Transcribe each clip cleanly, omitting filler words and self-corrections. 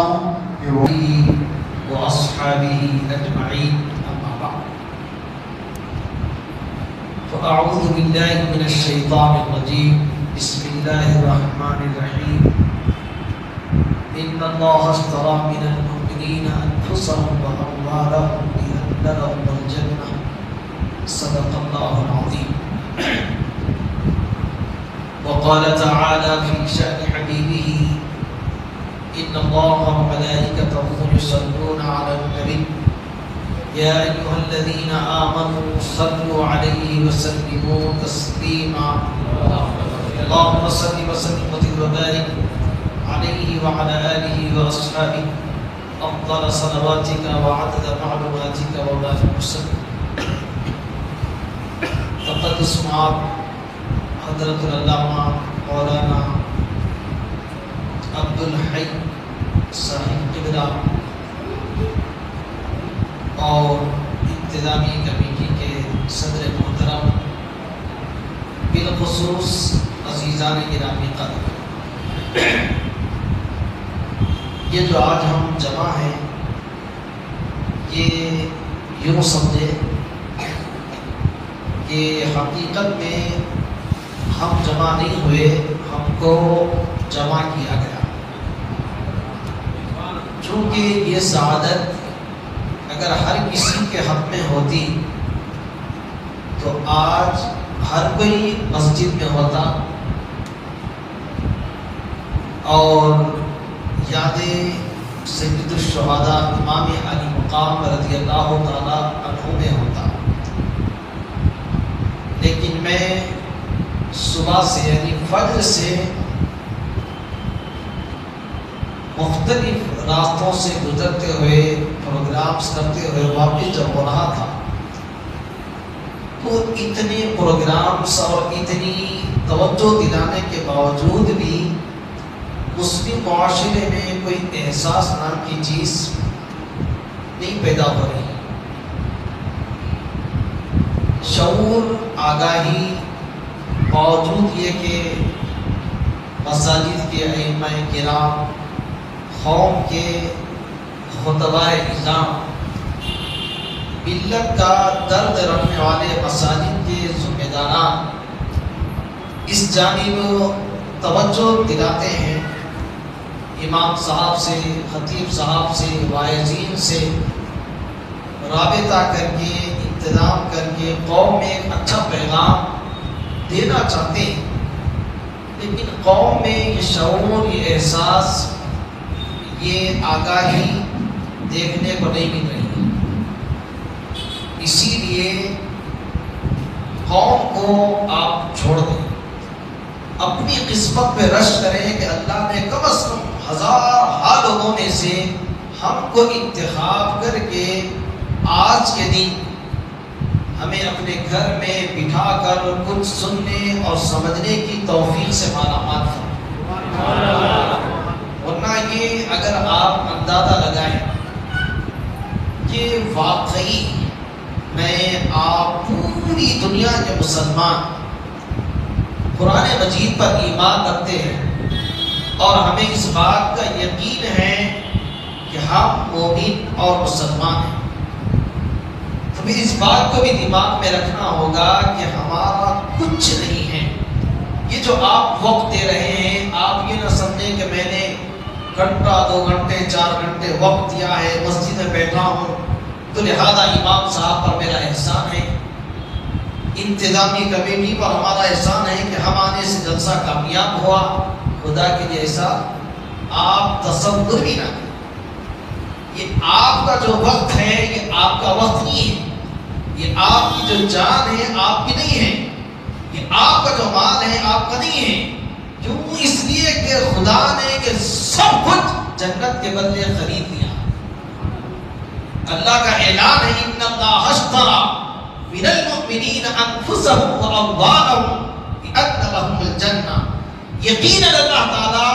ہوں کہ وہ وأصحابه أجمعين أما بعد فأعوذ بالله من الشيطان الرجيم بسم الله الرحمن الرحيم إن الله اشترى من المؤمنين أنفسهم وأموالهم بأن لهم الجنة صدق الله العظيم وقال تعالى في شأن حبيبه إن الله وملائكته يصلون على النبي يا أيها الذين آمنوا صلوا عليه وسلموا تسليما اللهم صل وسلم وبارك عليه وعلى آله وأصحابه أفضل صلواتك وعدد معلوماتك وبارك وسلم تقدس معاذ حضرت العلامہ مولانا عبد الحی صاحب قبلہ اور انتظامی کمیٹی کے صدر محترم بالخصوص عزیزان گرامی قدر، یہ جو آج ہم جمع ہیں یہ یوں سمجھے کہ حقیقت میں ہم جمع نہیں ہوئے، ہم کو جمع کیا گیا، چونکہ یہ سعادت اگر ہر کسی کے حق میں ہوتی تو آج ہر کوئی مسجد میں ہوتا اور یاد سید الشہداء امام علی مقام رضی اللہ تعالی عنہ میں ہوتا، لیکن میں صبح سے یعنی فجر سے مختلف راستوں سے گزرتے ہوئے پروگرامز کرتے ہوئے واپس جب ہو رہا تھا تو اتنے پروگرامز اور اتنی توجہ دلانے کے باوجود بھی مسلم معاشرے میں کوئی احساس نام کی چیز نہیں پیدا ہو رہی، شعور آگاہی، باوجود یہ کہ مساجد کے ائمہ کرام، قوم کے خطبائے نظام، ملت کا درد رکھنے والے مساجد کے ذمہ داران اس جانب توجہ دلاتے ہیں، امام صاحب سے، خطیب صاحب سے، واعظین سے رابطہ کر کے، انتظام کر کے قوم میں ایک اچھا پیغام دینا چاہتے ہیں، لیکن قوم میں یہ شعور، یہ احساس، یہ آگاہی دیکھنے کو نہیں مل رہی ہے۔ اسی لیے قوم کو آپ چھوڑ دیں، اپنی قسمت پہ رشک کریں کہ اللہ نے کم از کم ہزارہا لوگوں میں سے ہم کو انتخاب کر کے آج کے دن ہمیں اپنے گھر میں بٹھا کر کچھ سننے اور سمجھنے کی توفیق سے مالا مال فرمائے، ورنہ یہ اگر آپ اندازہ لگائیں کہ واقعی میں آپ پوری دنیا کے مسلمان قرآن مجید پر ایمان رکھتے ہیں اور ہمیں اس بات کا یقین ہے کہ ہم مومن اور مسلمان ہیں، تو پھر اس بات کو بھی دماغ میں رکھنا ہوگا کہ ہمارا کچھ نہیں ہے۔ یہ جو آپ وقت دے رہے ہیں، آپ یہ نہ سمجھیں کہ میں نے گھنٹہ، 2 گھنٹے، 4 گھنٹے وقت دیا ہے، مسجد میں بیٹھا ہوں تو لہذا امام صاحب پر میرا احسان ہے، انتظامی کمیٹی پر ہمارا احسان ہے کہ ہم آنے سے جلسہ کامیاب ہوا۔ خدا کے جیسا آپ تصور بھی نہ کریں، یہ آپ کا جو وقت ہے یہ آپ کا وقت نہیں ہے، یہ آپ کی جو جان ہے آپ کی نہیں ہے، یہ آپ کا جو مال ہے آپ کا نہیں ہے۔ کیوں؟ اس لیے کہ خدا نے یہ سب کچھ جنت کے بدلے خرید لیا۔ اللہ کا اعلان ہے ان اللہ اشتری من المؤمنین انفسهم واموالهم بان لهم الجنہ، یقیناً اللہ تعالیٰ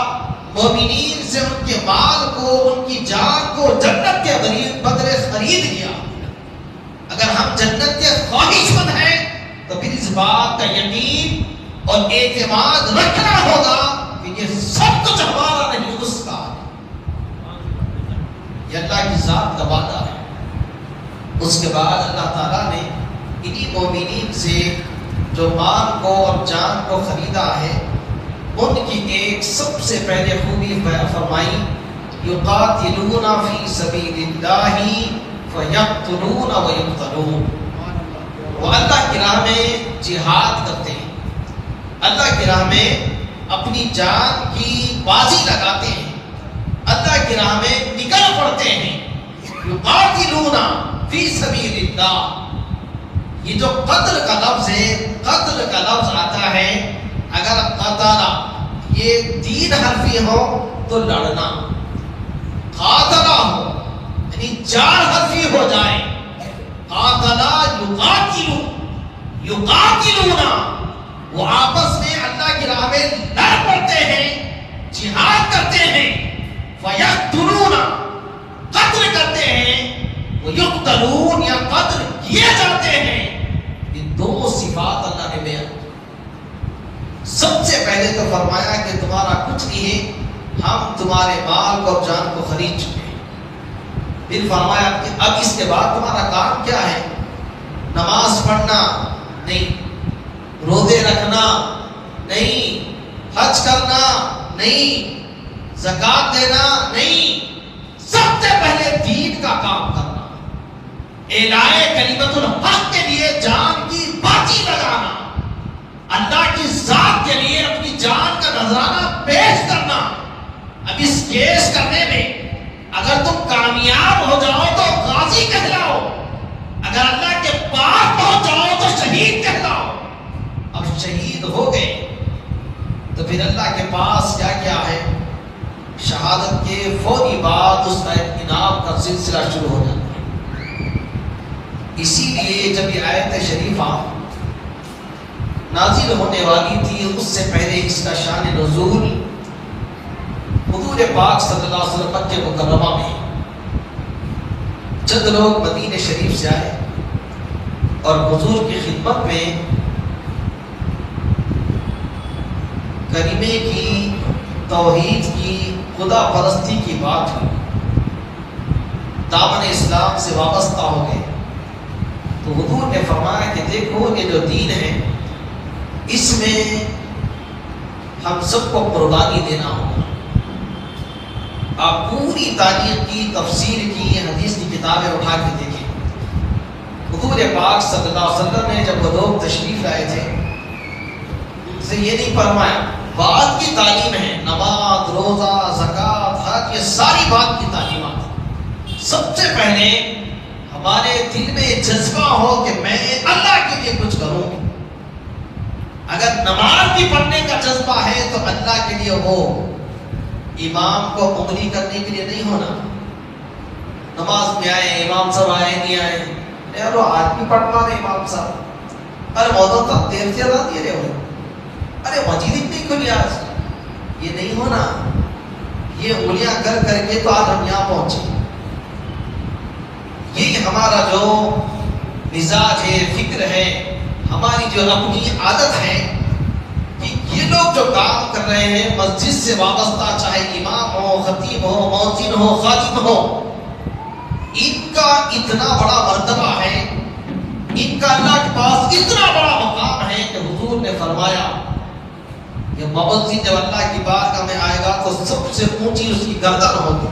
مومنین سے ان کے مال کو، ان کی جان کو جنت کے بدلے خرید لیا۔ اگر ہم جنت کے خواہش مند ہیں تو پھر اس بات کا یقین اور اعتماد رکھنا ہوگا کہ یہ سب کچھ ہمارا نہیں، اس کا۔ یہ اللہ کی ذات کا وعدہ ہے۔ اس کے بعد اللہ تعالیٰ نے انہی مومنین سے جو مال کو اور جان کو خریدا ہے ان کی ایک سب سے پہلے خوبی فرمائی، یقاتلون فی سبیل اللہ فیقتلون ویقتلون، وہ اللہ کی راہ میں جہاد کرتے ہیں، اللہ کی راہ میں اپنی جان کی بازی لگاتے ہیں، اللہ کی راہ میں نکل پڑتے ہیں۔ یقاتلون فی سبیل اللہ، یہ جو قتل کا لفظ ہے، قتل کا لفظ آتا ہے اگر قتل یہ 3 حرفی ہو تو لڑنا، قاتل ہو یعنی 4 حرفی ہو جائے، قاتل یقاتل یقاتلون، وہ آپس میں اللہ کی راہ میں لڑ پڑتے ہیں، جہاد کرتے ہیں، فیقتلون قتل کرتے ہیں، ویقتلون یا قتل کیے جاتے ہیں۔ یہ 2 صفات اللہ نے بیان کی۔ سب سے پہلے تو فرمایا کہ تمہارا کچھ نہیں ہے، ہم تمہارے مال کو اور جان کو خرید چکے ہیں۔ پھر فرمایا کہ اب اس کے بعد تمہارا کام کیا ہے؟ نماز پڑھنا نہیں، روزے رکھنا نہیں، حج کرنا نہیں، زکات دینا نہیں، سب سے پہلے دین کا کام کرنا، اعلاء کلمت الحق کے لیے جان کی بازی لگانا، اللہ کی ذات کے لیے اپنی جان کا نذرانہ پیش کرنا۔ اب اس کیس کرنے میں اگر تم کامیاب ہو جاؤ تو غازی کہلاؤ، اگر اللہ کے پاس پہنچ جاؤ تو شہید کہلاؤ۔ اب شہید ہو گئے تو پھر اللہ کے پاس کیا کیا ہے؟ شہادت کے فوری بعد اس کا انعام کا سلسلہ شروع ہو جاتا ہے۔ اسی لیے جب یہ آیت شریفہ نازل ہونے والی تھی اس سے پہلے اس کا شان نزول حضور پاک صلی اللہ علیہ وسلم مکہ مکرمہ میں چند لوگ مدینہ شریف سے آئے اور حضور کی خدمت میں کلمے کی، توحید کی، خدا پرستی کی بات ہوئی، دامن اسلام سے وابستہ ہو گئے۔ تو حضور نے فرمایا کہ دیکھو یہ جو دین ہے اس میں ہم سب کو قربانی دینا ہوگا۔ آپ پوری تاریخ کی، تفسیر کی، حدیث کی کتابیں اٹھا کے دیکھیں، حضور پاک صلی اللہ علیہ وسلم نے جب وہ لوگ تشریف لائے تھے سے یہ نہیں فرمایا، بات کی تعلیم ہے، نماز، روزہ، زکات، حج، یہ ساری بات کی تعلیمات۔ سب سے پہلے ہمارے دل میں جذبہ ہو کہ میں اللہ کے لیے کچھ کروں۔ اگر نماز بھی پڑھنے کا جذبہ ہے تو اللہ کے لیے ہو، امام کو انگلی کرنے کے لیے نہیں ہونا۔ نماز میں آئے، امام صاحب آئے نہیں آئے، یار آج بھی پڑھنا نہیں امام صاحب، ارے موضوع تب دیر سے ادا دے رہے ہو، ارے مسجد اتنی کھلی آج، یہ نہیں ہونا۔ یہ انگلیاں کر کر کے تو آج ہم یہاں پہنچے۔ یہ ہمارا جو مزاج ہے، فکر ہے، ہماری جو اپنی عادت ہے کہ یہ لوگ جو کام کر رہے ہیں مسجد سے وابستہ، چاہے امام ہو، خطیب ہو، مؤذن ہو، خادم ہو، ان کا اتنا بڑا مرتبہ ہے، ان کا اللہ کے پاس اتنا بڑا مقام ہے کہ حضور نے فرمایا کہ مؤذن جب اللہ کی بارگاہ میں آئے گا تو سب سے اونچی اس کی گردن ہوگی۔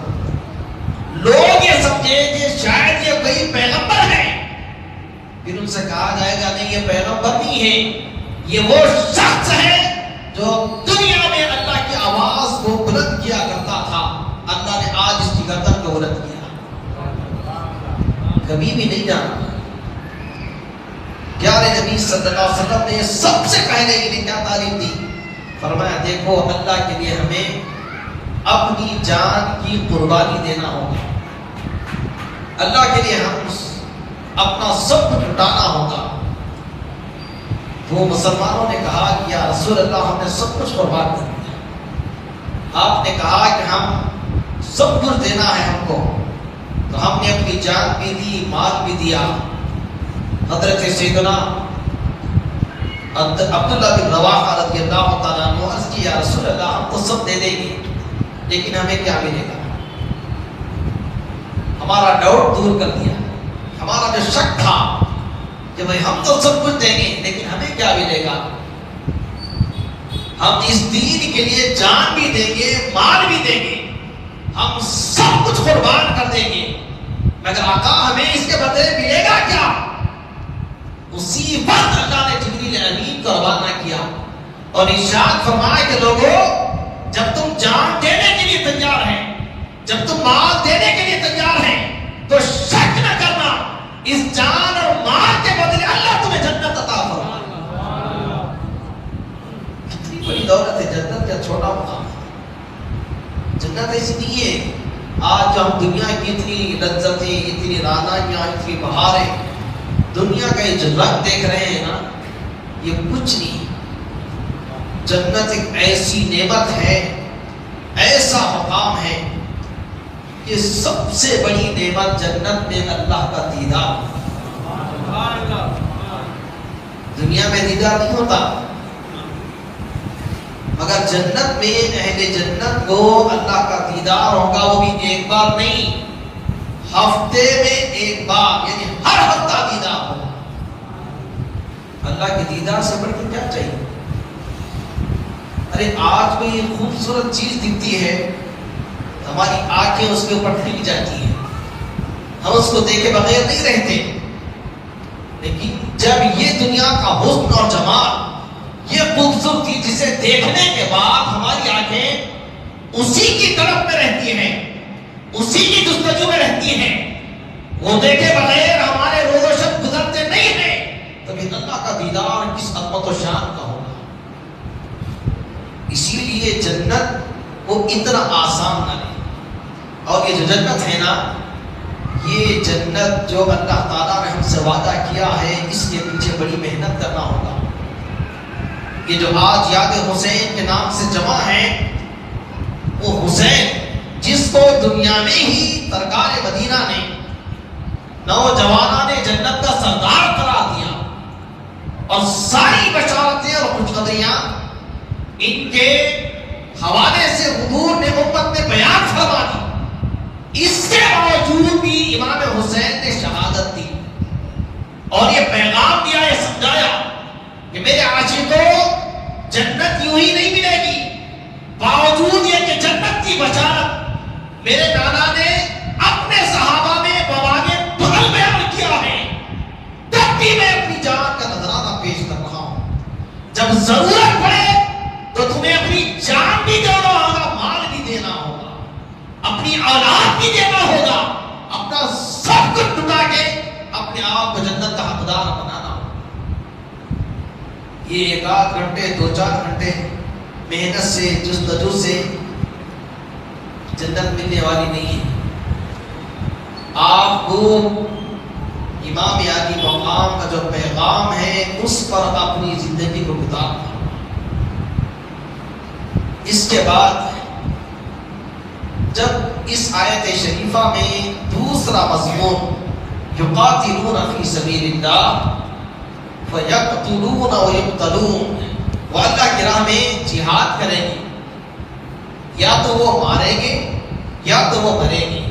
لوگ یہ سمجھے کہ شاید یہ کوئی پیغمبر ہے، پھر ان سے کہا جائے گا نہیں یہ پیغمبر نہیں ہے، یہ وہ شخص ہے جو دنیا میں اللہ کی آواز کو بلند کیا کرتا تھا، اللہ نے آج اس کی گردن کو بلند کیا۔ کبھی بھی نہیں جانا۔ پیارے نبی صلی اللہ علیہ وسلم نے سب سے پہلے انہیں کیا تعلیم دی؟ فرمایا دیکھو اللہ کے لیے ہمیں اپنی جان کی قربانی دینا ہوگا، اللہ کے لیے ہم اپنا سب کچھ لٹانا ہوگا۔ وہ مسلمانوں نے کہا کہ یا رسول اللہ ہم نے سب کچھ قربان کر دیا، آپ نے کہا کہ ہم سب کچھ دینا ہے ہم کو، تو ہم نے اپنی جان بھی دی، مال بھی دیا۔ حضرت سیدنا عبداللہ بن رواحہ رضی اللہ تعالیٰ عنہ عرض کی یا رسول اللہ ہم تو سب دے دیں گے لیکن ہمیں کیا ملے گا؟ ہمارا ڈاؤٹ دور کر دیا، ہمارا جو شک تھا کہ بھائی ہم تو سب کچھ دیں گے لیکن ہمیں کیا ملے گا، ہم اس دین کے لیے جان بھی دیں گے، مال بھی دیں گے، ہم سب کچھ قربان کر دیں گے، مگر آقا ہمیں اس کے بدلے ملے گا کیا؟ اسی وقت اللہ نے جبریل امین کو روانہ کیا اور ارشاد فرمایا کہ لوگوں، جب تم جان دینے کے لیے تیار ہیں، جب تم مال دینے کے لیے تیار ہیں، تو شک نہ کرنا، اس جان اور مال کے بدلے اللہ تمہیں جنت عطا فرمائے۔ کتنی بڑی دولت ہے جنت، کیا چھوٹا مقام ہے؟ جنت ایسی نہیں ہے آج ہم دنیا کی اتنی لذتیں، اتنی رانائیاں، اتنی بہاریں، دنیا کا یہ جو رنگ دیکھ رہے ہیں نا، یہ کچھ نہیں۔ جنت ایک ایسی نعمت ہے، ایسا مقام ہے کہ سب سے بڑی نعمت جنت میں اللہ کا دیدار۔ دنیا میں دیدار نہیں ہوتا، مگر جنت میں اہل جنت کو اللہ کا دیدار ہوگا، وہ بھی ایک بار نہیں، ہفتے میں ایک بار، یعنی ہر ہفتہ دیدار ہوگا۔ اللہ کے دیدار سے بڑھ کے کیا چاہیے؟ ارے آج کوئی خوبصورت چیز دکھتی ہے، ہماری آنکھیں اس کے اوپر ٹھک جاتی ہیں، ہم اس کو دیکھے بغیر نہیں رہتے، لیکن جب یہ دنیا کا حسن اور جمال، یہ خوبصورتی جسے دیکھنے کے بعد ہماری آنکھیں اسی کی طرف میں رہتی ہیں، اسی کی جستجو میں رہتی ہیں، وہ دیکھے بغیر ہمارے روز و شب گزرتے نہیں ہیں، تو پھر اللہ کا دیدار کس عظمت و شان کا ہوگا۔ اسی لیے جنت وہ اتنا آسان نہ ہے، اور یہ جو جنت ہے نا، یہ جنت جو اللہ تعالیٰ نے ہم سے وعدہ کیا ہے، اس کے پیچھے بڑی محنت کرنا ہوگا۔ یہ جو آج یاد حسین کے نام سے جمع ہیں، وہ حسین جس کو دنیا میں ہی سرکار مدینہ نے، نوجوانوں نے جنت کا سردار قرار دیا، اور ساری بشارتیں اور خوشخبریاں ان کے حوالے سے حضور نے امت میں بیان فرما دی۔ اس کے باوجود بھی امام حسین نے شہادت دی اور یہ پیغام دیا، یہ سمجھایا کہ میرے عاشقوں، جنت یوں ہی نہیں ملے گی، باوجود یہ کہ جنت کی بشارت میرے نانا نے اپنے صحابہ میں بوانے بغل بیان کیا ہے، تب بھی میں اپنی جان کا نذرانہ پیش کر رہا ہوں۔ جب ضرورت پڑے تو تمہیں اپنی جان بھی دینا ہوگا، مال بھی دینا ہوگا، اپنی اولاد بھی دینا ہوگا، اپنا سب کچھ لٹا کے اپنے آپ کو جنت کا حقدار بنانا ہوگا۔ یہ 1 گھنٹے 2-4 گھنٹے محنت سے، جستجو سے جنت ملنے والی نہیں ہے۔ آپ کو امام عالی مقام کا جو پیغام ہے، اس پر اپنی زندگی کو گزارنا۔ اس کے بعد جب اس آیت شریفہ میں دوسرا مضمون یقاتلون فی سبیل اللہ فیقتلون ویقتلون، وہ اللہ کی راہ میں جہاد کریں گے، یا تو وہ ماریں گے یا تو وہ مریں گے،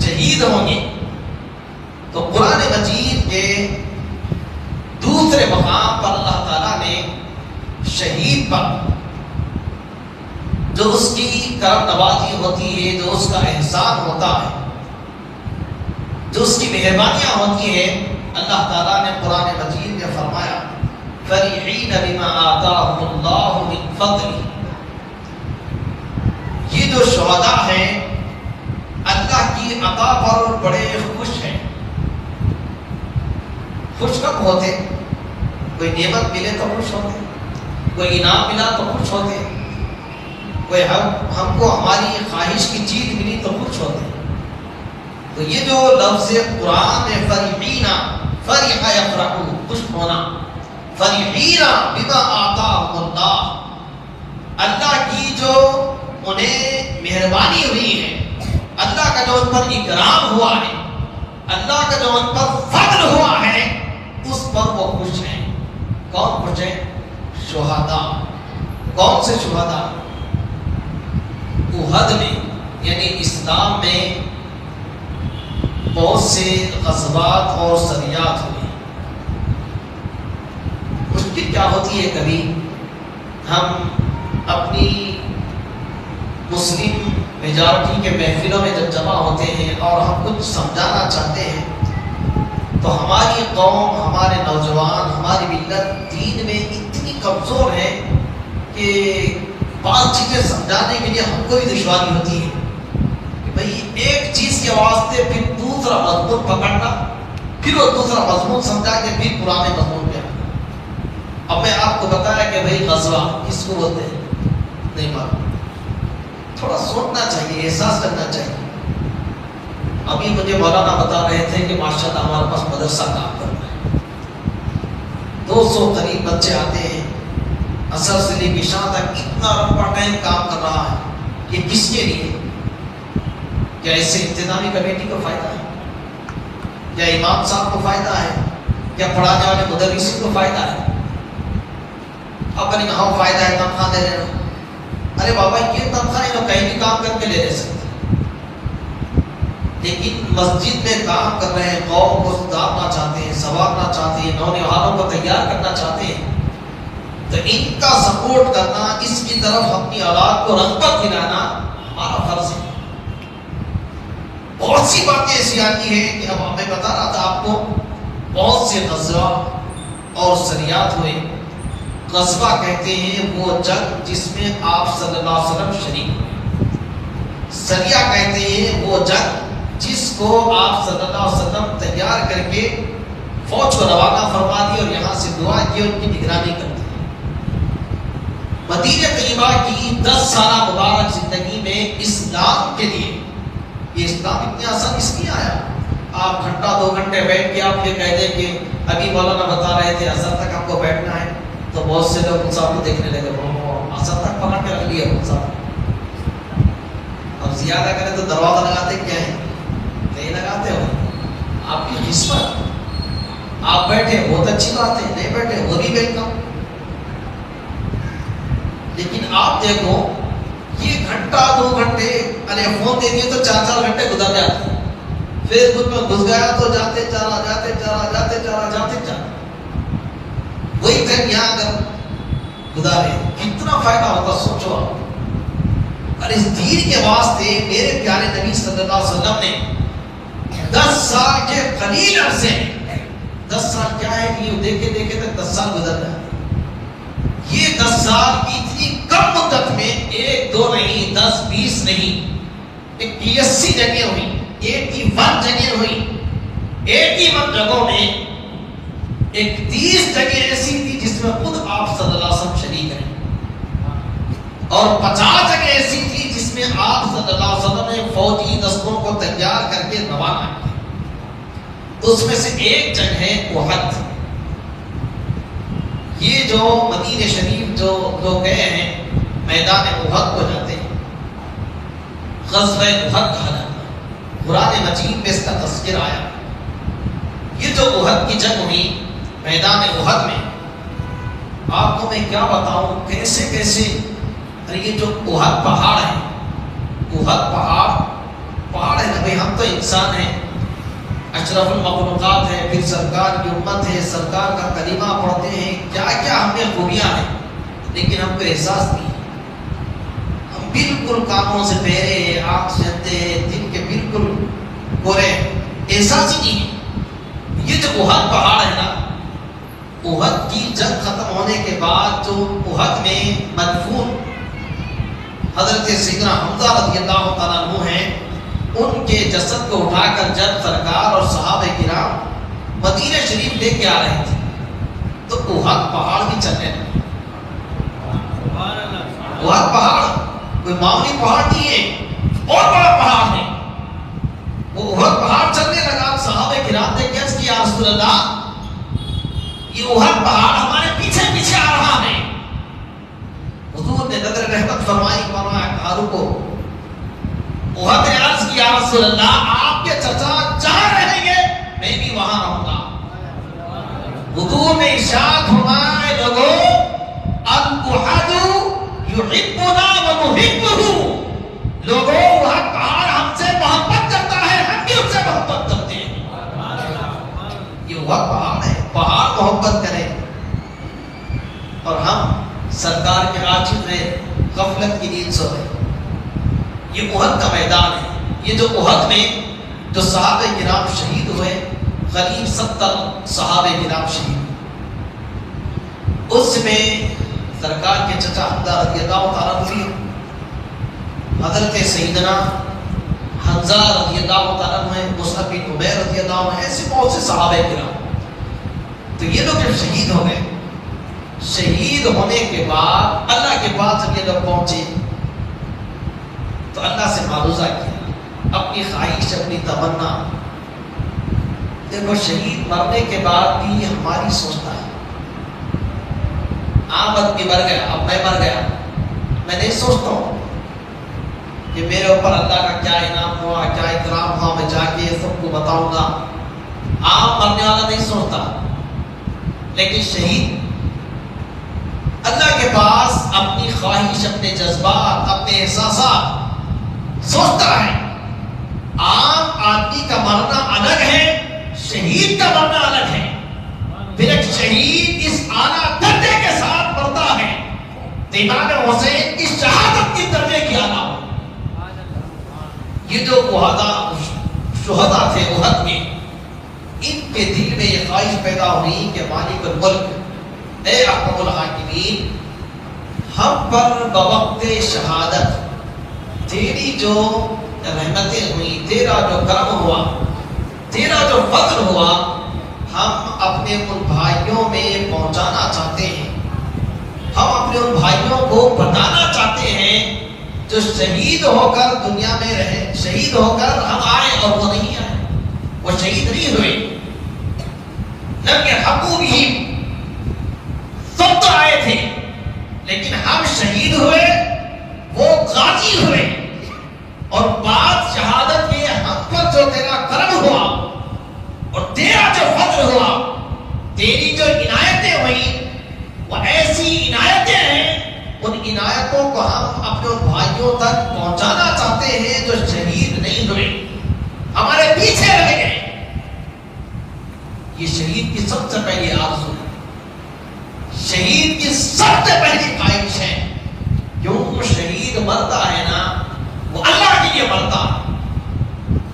شہید ہوں گے، تو قرآن مجید کے دوسرے مقام پر اللہ تعالیٰ نے شہید پر جو اس کی کرم نوازی ہوتی ہے، جو اس کا احسان ہوتا ہے، جو اس کی مہربانیاں ہوتی ہیں، اللہ تعالیٰ نے قرآن مجید میں فرمایا فَرِحِينَ بِمَا آتَاهُمُ اللَّهُ مِنْ فَضْلِهِ۔ یہ جو شہداء ہیں اللہ کی عطا پر بڑے خوش ہیں۔ خوش کب ہوتے؟ کوئی نعمت ملے تو خوش ہوتے، کوئی انعام ملا تو خوش ہوتے، کوئی ہم کو ہماری خواہش کی چیز ملی تو خوش ہوتے۔ تو یہ جو لفظ قرآن میں فرحینا، فرح یفرحو، خوش ہونا، فرحینا بما آتاہم اللہ، اللہ کی جو انہیں مہربانی ہوئی ہے، اللہ کا جو ان پر اکرام ہوا ہے، اللہ کا جو ان پر فضل ہوا ہے، اس پر وہ خوش ہیں۔ کون خوش ہیں؟ شہداء۔ کون سے شہداء؟ احد میں، یعنی اسلام میں بہت سے غزوات اور سریات ہوئے. مشکل کیا ہوتی ہے، کبھی ہم اپنی مسلم میجارٹی کے محفلوں میں جب جمع ہوتے ہیں اور ہم کچھ سمجھانا چاہتے ہیں تو ہماری قوم، ہمارے نوجوان، ہماری ملت دین میں اتنی کمزور ہے کہ بعض چیزیں سمجھانے کے لیے ہم کو بھی دشواری ہوتی ہے کہ بھئی ایک چیز کے واسطے پھر دوسرا مضمون پکڑنا، پھر وہ دوسرا مضمون سمجھا کے پھر پرانے مضمون پہ آنا. اب میں آپ کو بتایا کہ بھئی غزوہ کس کو بولتے ہیں، نہیں معلوم. تھوڑا سوچنا چاہیے، احساس کرنا چاہیے. ابھی مجھے مولانا بتا رہے تھے کہ ماشاءاللہ ہمارے پاس مدرسہ کام کر رہا ہے، 200 قریب بچے آتے ہیں، عصر سے لے کے شام تک اتنا لمبا ٹائم کام کر رہا ہے. یہ کس کے لیے؟ کیا اس سے انتظامی کمیٹی کو فائدہ ہے؟ کیا امام صاحب کو فائدہ ہے؟ کیا پڑھانے والے مدرسین کو فائدہ ہے؟ اپنی کہاں فائدہ ہے تنخواہ دے رہے ہو. ارے بابا یہ تنخواہ ہے تو کہیں بھی کام کر کے لے لے سکتے، لیکن مسجد میں کام کر رہے ہیں، قوم کو سدھارنا چاہتے ہیں، سنوارنا چاہتے ہیں، نوجوانوں کو تیار کرنا چاہتے ہیں، تو ان کا سپورٹ کرنا، اس کی طرف اپنی اولاد کو رغبت دلانا ہمارا فرض ہے. بہت سی باتیں ایسی آتی ہیں کہ اب میں بتا رہا تھا آپ کو، بہت سے غزوہ اور سریات ہوئے. غزوہ کہتے ہیں وہ جنگ جس میں آپ صلی اللہ علیہ وسلم شریک ہوئے. سریہ کہتے ہیں وہ جنگ جس کو آپ صلی اللہ علیہ وسلم تیار کر کے فوج کو روانہ فرما دی اور یہاں سے دعا کی، ان کی نگرانی کرتے ہیں. مدینہ طیبہ کی 10 سالہ مبارک زندگی میں اسلام کے لیے، یہ اسلام اتنے آسان اس لیے آیا. آپ گھنٹہ 2 گھنٹے بیٹھ کے آپ یہ کہہ دیں کہ ابھی مولانا بتا رہے تھے اثر تک آپ کو بیٹھنا ہے، تو بہت سے لوگ ان صاحب کو دیکھنے لگے، اثر تک پکڑ کے رکھ لیا ان صاحب. اب زیادہ کریں تو دروازہ لگاتے کیا ہے، نہیں لگاتے ہو. آپ کی قسمت، آپ بیٹھے بہت اچھی بات ہے، نہیں بیٹھے وہ بھی ویلکم. لیکن آپ دیکھو یہ گھنٹہ 2 گھنٹے، ارے فون دے دیے تو 4 گھنٹے گزر جاتے ہیں. فیس بک میں گھس گیا تو جاتے چلا. وہی ٹائم یہاں اگر گزارے کتنا فائدہ ہوتا سوچو آپ. اور اس دین کے واسطے میرے پیارے نبی صلی اللہ علیہ وسلم نے 10 سال کے قلیل عرصے، 10 سال کیا ہے کہ یہ دیکھے دیکھے تک 10 سال گزر گئے. یہ 10 سال کی اتنی کم مدت میں 1 2 نہیں، 10 20 نہیں، 81 جگہ ہوئی، 81 جگہ ہوئی. 81 جگہوں میں 31 جگہ ایسی تھی جس میں خود آپ صلی اللہ علیہ وسلم شریک ہیں، اور 50 جگہ ایسی تھی جس میں آپ صلی اللہ علیہ وسلم نے فوجی دستوں کو تیار کر کے روانہ کیا. تو اس میں سے ایک جگہ ہے احد. یہ جو مدینہ شریف جو لوگ گئے ہیں میدان احد کو جاتے ہیں، غزوہ احد کہا جاتا ہے. قرآن مجید میں اس کا تذکر آیا. یہ جو احد کی جنگ ہوئی میدان احد میں، آپ کو میں کیا بتاؤں کیسے کیسے. یہ جو احد پہاڑ ہے، احد پہاڑ ہے نا بھائی، ہم تو انسان ہیں، اشرف المخلوقات ہے، پھر سرکار کی امت ہے، سرکار کا کلمہ پڑھتے ہیں، کیا کیا ہم میں خوبیاں ہیں، لیکن ہم کو احساس نہیں ہے. ہم بالکل کاموں سے پہرے ہیں، آنکھ سے اندھے ہیں، دن کے بالکل گورے، احساس ہی نہیں ہے. یہ جو احد پہاڑ ہے نا، احد کی جنگ ختم ہونے کے بعد جو احد میں مدفون حضرت سیدنا حمزہ رضی اللہ تعالیٰ عنہ ہیں، ان کے جسد کو اٹھا کر جب سرکار اور صحابہ کرام مدینہ شریف لے کے آ رہے تھے تو احد پہاڑ بھی چلنے لگے. احد پہاڑ کوئی معمولی پہاڑ نہیں ہے، بہت بڑا پہاڑ ہے. وہ احد پہاڑ چلنے لگا. صحابہ کرام نے عرض کیا یا رسول اللہ، یہ احد پہاڑ ہمارے پیچھے پیچھے آ رہا ہے. حضور نے نظر رحمت فرمائی، کہا رکو. احد نے عرض کیا یا رسول اللہ، آپ کے چچا جہاں رہیں گے میں بھی وہاں رہوں گا. حضور نے ارشاد فرمایا لوگوں، الاحد یحبنا ونحبہ، لوگوں احد پہاڑ ہم سے محبت کرتا ہے، ہم بھی اس سے محبت کرتے ہیں. پہاڑ محبت کریں اور ہم سرکار کے عاشق میں غفلت کی نیند سو رہے. یہ احد کا میدان ہے. یہ جو احد میں جو صحابہ کرام شہید ہوئے، قریب 70 صحابہ کرام شہید، اس میں سرکار کے چچا حمزہ رضی اللہ تعالیٰ عنہ، حضرت سیدنا حمزہ رضی اللہ تعالیٰ عنہ، مصعب بن عمیر رضی اللہ عنہ، ایسے بہت سے صحابہ کرام. تو یہ لوگ جب شہید ہو گئے، شہید ہونے کے بعد اللہ کے پاس جب یہ لوگ پہنچے تو اللہ سے معروضہ کیا، اپنی خواہش، اپنی تمنا. دیکھو شہید مرنے کے بعد بھی ہماری سوچتا ہے. عام آدمی مر گیا، اب میں مر گیا، میں نہیں سوچتا ہوں کہ میرے اوپر اللہ کا کیا انعام ہوا، کیا اکرام ہوا، میں جا کے سب کو بتاؤں گا. عام مرنے والا نہیں سوچتا. لیکن شہید اللہ کے پاس اپنی خواہش، اپنے جذبات، اپنے احساسات سوچتا ہے. عام آدمی کا مرنا الگ ہے، شہید کا مرنا الگ ہے. پھر ایک شہید اس اعلیٰ درجے کے ساتھ مرتا ہے تو امام حسین کی شہادت کی درجے کی اعلیٰ ہو. یہ جو شہداء تھے احد میں، ان کے دل میں یہ خواہش پیدا ہوئی کہ مالک الملک، اے احکم الحاکمین، ہم پر بوقت شہادت تیری جو رحمتیں ہوئی، تیرا جو کرم ہوا، تیرا جو فضل ہوا، ہم اپنے ان بھائیوں میں پہنچانا چاہتے ہیں. ہم اپنے ان بھائیوں کو بتانا چاہتے ہیں جو شہید ہو کر دنیا میں رہے. شہید ہو کر ہم آئے اور وہ نہیں آئے، وہ شہید نہیں ہوئے. لم یلحقوا بہم، سب تو آئے تھے لیکن ہم شہید ہوئے، وہ غازی ہوئے. اور بعد شہادت کے ہم پر جو تیرا کرم ہوا اور تیرا جو فضل ہوا، تیری جو عنایتیں ہوئی، وہ ایسی عنایتیں ہیں، ان عنایتوں کو ہم اپنے ان بھائیوں تک پہنچانا چاہتے ہیں جو شہید نہیں ہوئے، ہمارے پیچھے رہ گئے. یہ شہید کی سب سے پہلی آرزو ہے، شہید کی سب سے پہلی خواہش ہے. کیوں شہید مرتا ہے نا، وہ اللہ کے لیے مرتا ہے.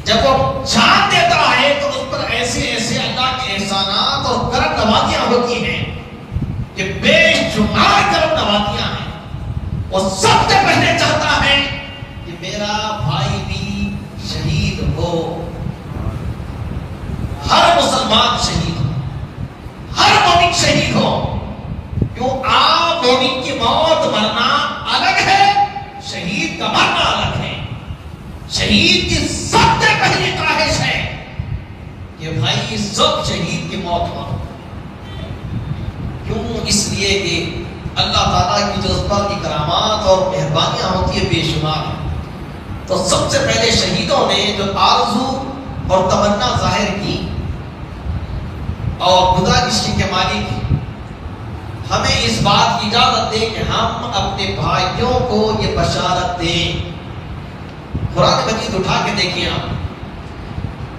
جب وہ جان دیتا ہے تو اس پر ایسے ایسے اللہ کے احسانات اور کرم نوازیاں ہوتی ہیں کہ بے شمار کرم نوازیاں ہیں. وہ سب سے پہلے چاہتا ہے کہ میرا بھائی بھی شہید ہو. ہر مسلمان شہید ہو، ہر مومن شہید ہو. کیوں عام مومن کی موت مرنا الگ ہے، شہید کا مرنا الگ ہے. شہید کی سب سے پہلی خواہش ہے کہ بھائی سب شہید کی موت ہو. کیوں؟ اس لیے کہ اللہ تعالیٰ کی جو اس پر اکرامات اور مہربانیاں ہوتی ہیں بے شمار ہیں. تو سب سے پہلے شہیدوں نے جو آرزو اور تمنا ظاہر کی، اور خدا عشق کے مالک ہمیں اس بات کی اجازت دے کہ ہم اپنے بھائیوں کو یہ بشارت دیں. قرآن مجید اٹھا کے دیکھیں آپ.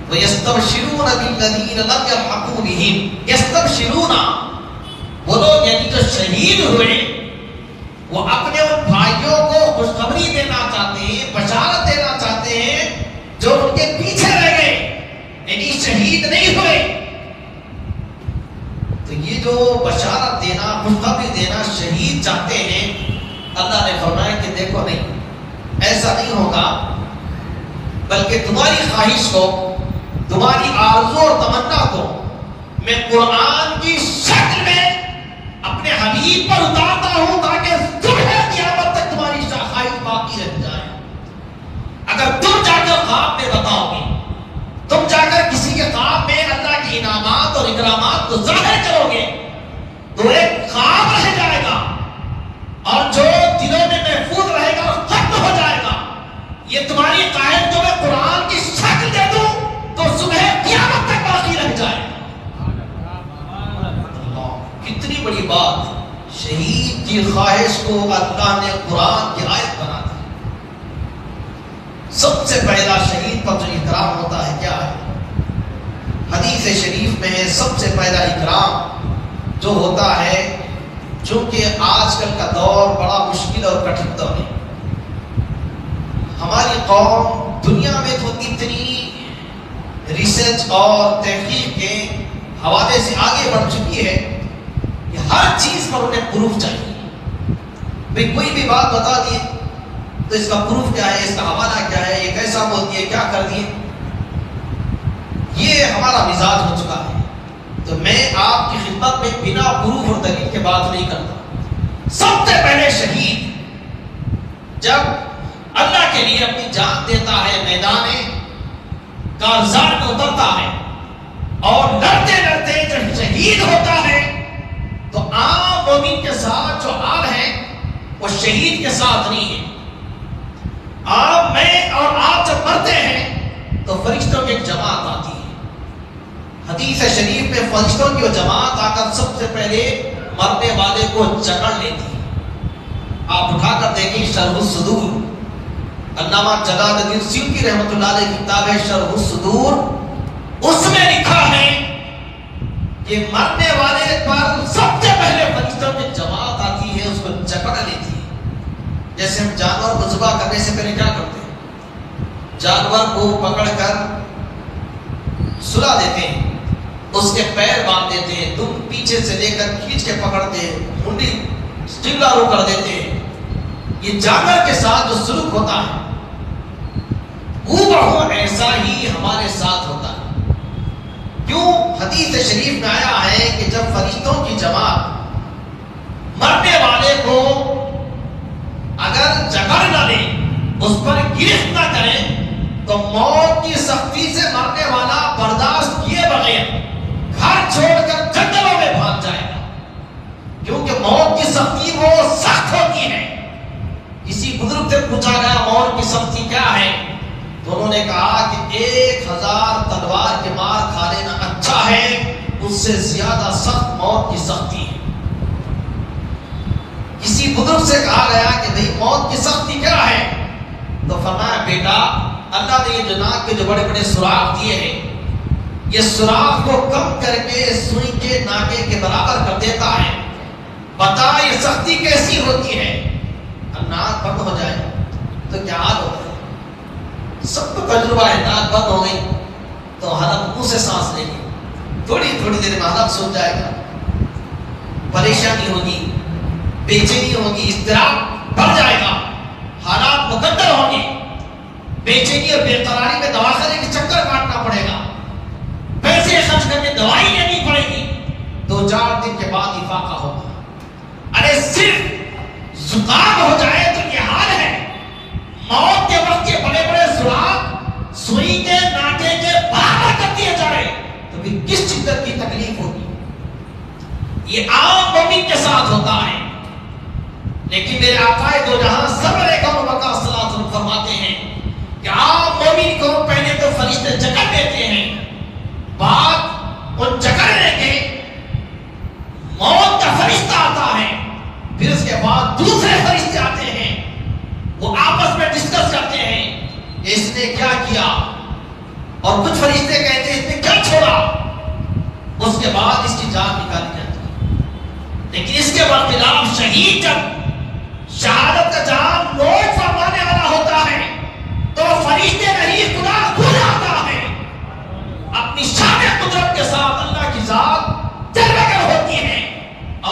وَيَسْتَبْشِرُونَ بِالَّذِينَ لَمْ يَلْحَقُوا بِهِمْ. یستبشرون، وہ لوگ یعنی جو شہید ہوئے، وہ اپنے ان بھائیوں کو خوشخبری دینا چاہتے ہیں، بشارت دینا چاہتے ہیں جو ان کے پیچھے رہ گئے، یعنی شہید نہیں ہوئے. تو یہ جو بشارت دینا، خوشخبری دینا شہید چاہتے ہیں، اللہ نے فرمایا کہ دیکھو نہیں، ایسا نہیں ہوگا، بلکہ تمہاری خواہش کو، تمہاری آرزو اور تمنا کو میں قرآن کی شکل میں اپنے حبیب پر اتارتا ہوں تاکہ صبح قیامت تک تمہاری خواہش باقی رہ جائے. اگر تم جا کر خواب میں بتاؤ گے، تم جا کر کسی کے خواب میں اللہ کے انعامات اور اکرامات کو ظاہر کرو گے، تو ایک خواب رہ جائے گا اور جو دلوں میں محفوظ رہے گا اور ختم ہو جائے گا. یہ تمہاری قائد جو میں قرآن کی شکل دے دوں تو صبح قیامت تک باقی رہ جائے. کتنی بڑی بات، شہید کی خواہش کو اللہ نے قرآن کی آیت بنا دی. سب سے پہلا شہید پر جو احترام ہوتا ہے کیا ہے؟ حدیث شریف میں ہے سب سے پہلا اکرام جو ہوتا ہے، چونکہ آج کل کا دور بڑا مشکل اور کٹھن دور ہے، ہماری قوم دنیا میں تو اتنی ریسرچ اور تحقیق کے حوالے سے آگے بڑھ چکی ہے کہ ہر چیز پر انہیں پروف چاہیے. بھئی کوئی بھی بات بتا دیے تو اس کا پروف کیا ہے، اس کا حوالہ کیا ہے، یہ کیسا بولتی ہے، کیا کر دیے. یہ ہمارا مزاج ہو چکا ہے. تو میں آپ کی خدمت میں بنا پروف اور دلیل کے بات نہیں کرتا. سب سے پہلے شہید جب اللہ کے لیے اپنی جان دیتا ہے، میدان کارزار میں اترتا ہے اور لڑتے لڑتے جب شہید ہوتا ہے تو عام مومن کے ساتھ جو حال ہے وہ شہید کے ساتھ نہیں ہے. آپ میں اور آپ جب مرتے ہیں تو فرشتوں کی ایک جماعت آتی ہے. حدیث شریف میں فرشتوں کی وہ جماعت آ کر سب سے پہلے مرنے والے کو جکڑ لیتی ہے. آپ اٹھا کر دیکھیں شرح الصدور، علامہ جلال الدین سیوطی رحمۃ اللہ علیہ کی کتاب ہے شرح الصدور، اس میں لکھا ہے کہ مرنے والے پر سب سے پہلے فرشتوں کی جماعت آتی ہے، اس کو جکڑ لیتی ہے. جیسے ہم جانور کو ذبح کرنے سے پہلے کیا کرتے ہیں، جانور کو پکڑ کر سلا دیتے ہیں، اس کے پیر باندھ دیتے ہیں، دم پیچھے سے لے کر کھینچ کے پکڑتے ہیں، منڈی چلا رو کر دیتے ہیں. یہ جانور کے ساتھ جو سلوک ہوتا ہے وہ ایسا ہی ہمارے ساتھ ہوتا ہے. کیوں؟ حدیث شریف میں آیا ہے کہ جب فرشتوں کی جماعت مرنے والے کو اگر جکڑ نہ لے، اس پر گرفت نہ کرے تو موت کی سختی سے مرنے والا برداشت کیے بغیر گھر چھوڑ کر جنگلوں میں بھاگ جائے گا. کیونکہ موت کی سختی وہ سخت ہوتی ہے. کسی بزرگ سے پوچھا گیا موت کی سختی کیا ہے، تو انہوں نے کہا کہ 1000 تلوار کے مار کھا لینا اچھا ہے، اس سے زیادہ سخت موت کی سختی ہے. کسی بزرگ سے کہا گیا کہ بھئی موت کی سختی کیا ہے، تو فرمایا بیٹا اللہ نے یہ ناک کے جو بڑے بڑے سوراخ دیے ہیں، یہ سوراخ کو کم کر کے سوئی کے ناکے کے برابر کر دیتا ہے. بتا یہ سختی کیسی ہوتی ہے، ناک بند ہو جائے تو کیا حال ہوتا ہے. سب کو تجربہ ہے، ناک بند ہو گئی تو حلق منہ سے سانس لے گی، تھوڑی تھوڑی دیر میں حلق سوکھ جائے گا، پریشانی ہوگی، بے چینی ہوگی، اضطراب بڑھ جائے گا، حالات مقدر ہوں گے، بے چینی اور بے قراری میں دواخانے کے چکر کاٹنا پڑے گا، پیسے خرچ کر کے دوائی لینی پڑے گی، 2-4 دن کے بعد افاقہ ہوگا. ارے صرف زکام ہو جائے تو یہ حال ہے، موت کے وقت کے بڑے بڑے سوراخ سوئی کے ناکے کے برابر کر دیے جائے تو پھر کس شدت کی تکلیف ہوگی. یہ عام مومن کے ساتھ ہوتا ہے. لیکن میرے آقا دو جہاں صبر کرو بقا صلی اللہ علیہ وسلم فرماتے ہیں کہ عام مومن کو پہلے تو فرشتے جکڑ دیتے ہیں، بعد ان جکڑنے کے موت کا فرشتہ آتا ہے، پھر اس کے بعد دوسرے فرشتے آتے ہیں، وہ آپس میں ڈسکس کرتے ہیں کہ اس نے کیا کیا، اور کچھ فرشتے کہتے ہیں اس نے کیا چھوڑا. اس کے بعد اس کی جان نکالی جاتی ہے. لیکن اس کے برخلاف شہید جب شہادت کا جام نوٹ فرمانے والا ہوتا ہے تو فرشتے نہیں خدا خود آتا ہے، اپنی شان قدرت کے ساتھ اللہ کی ذات جلوہ گر ہوتی ہے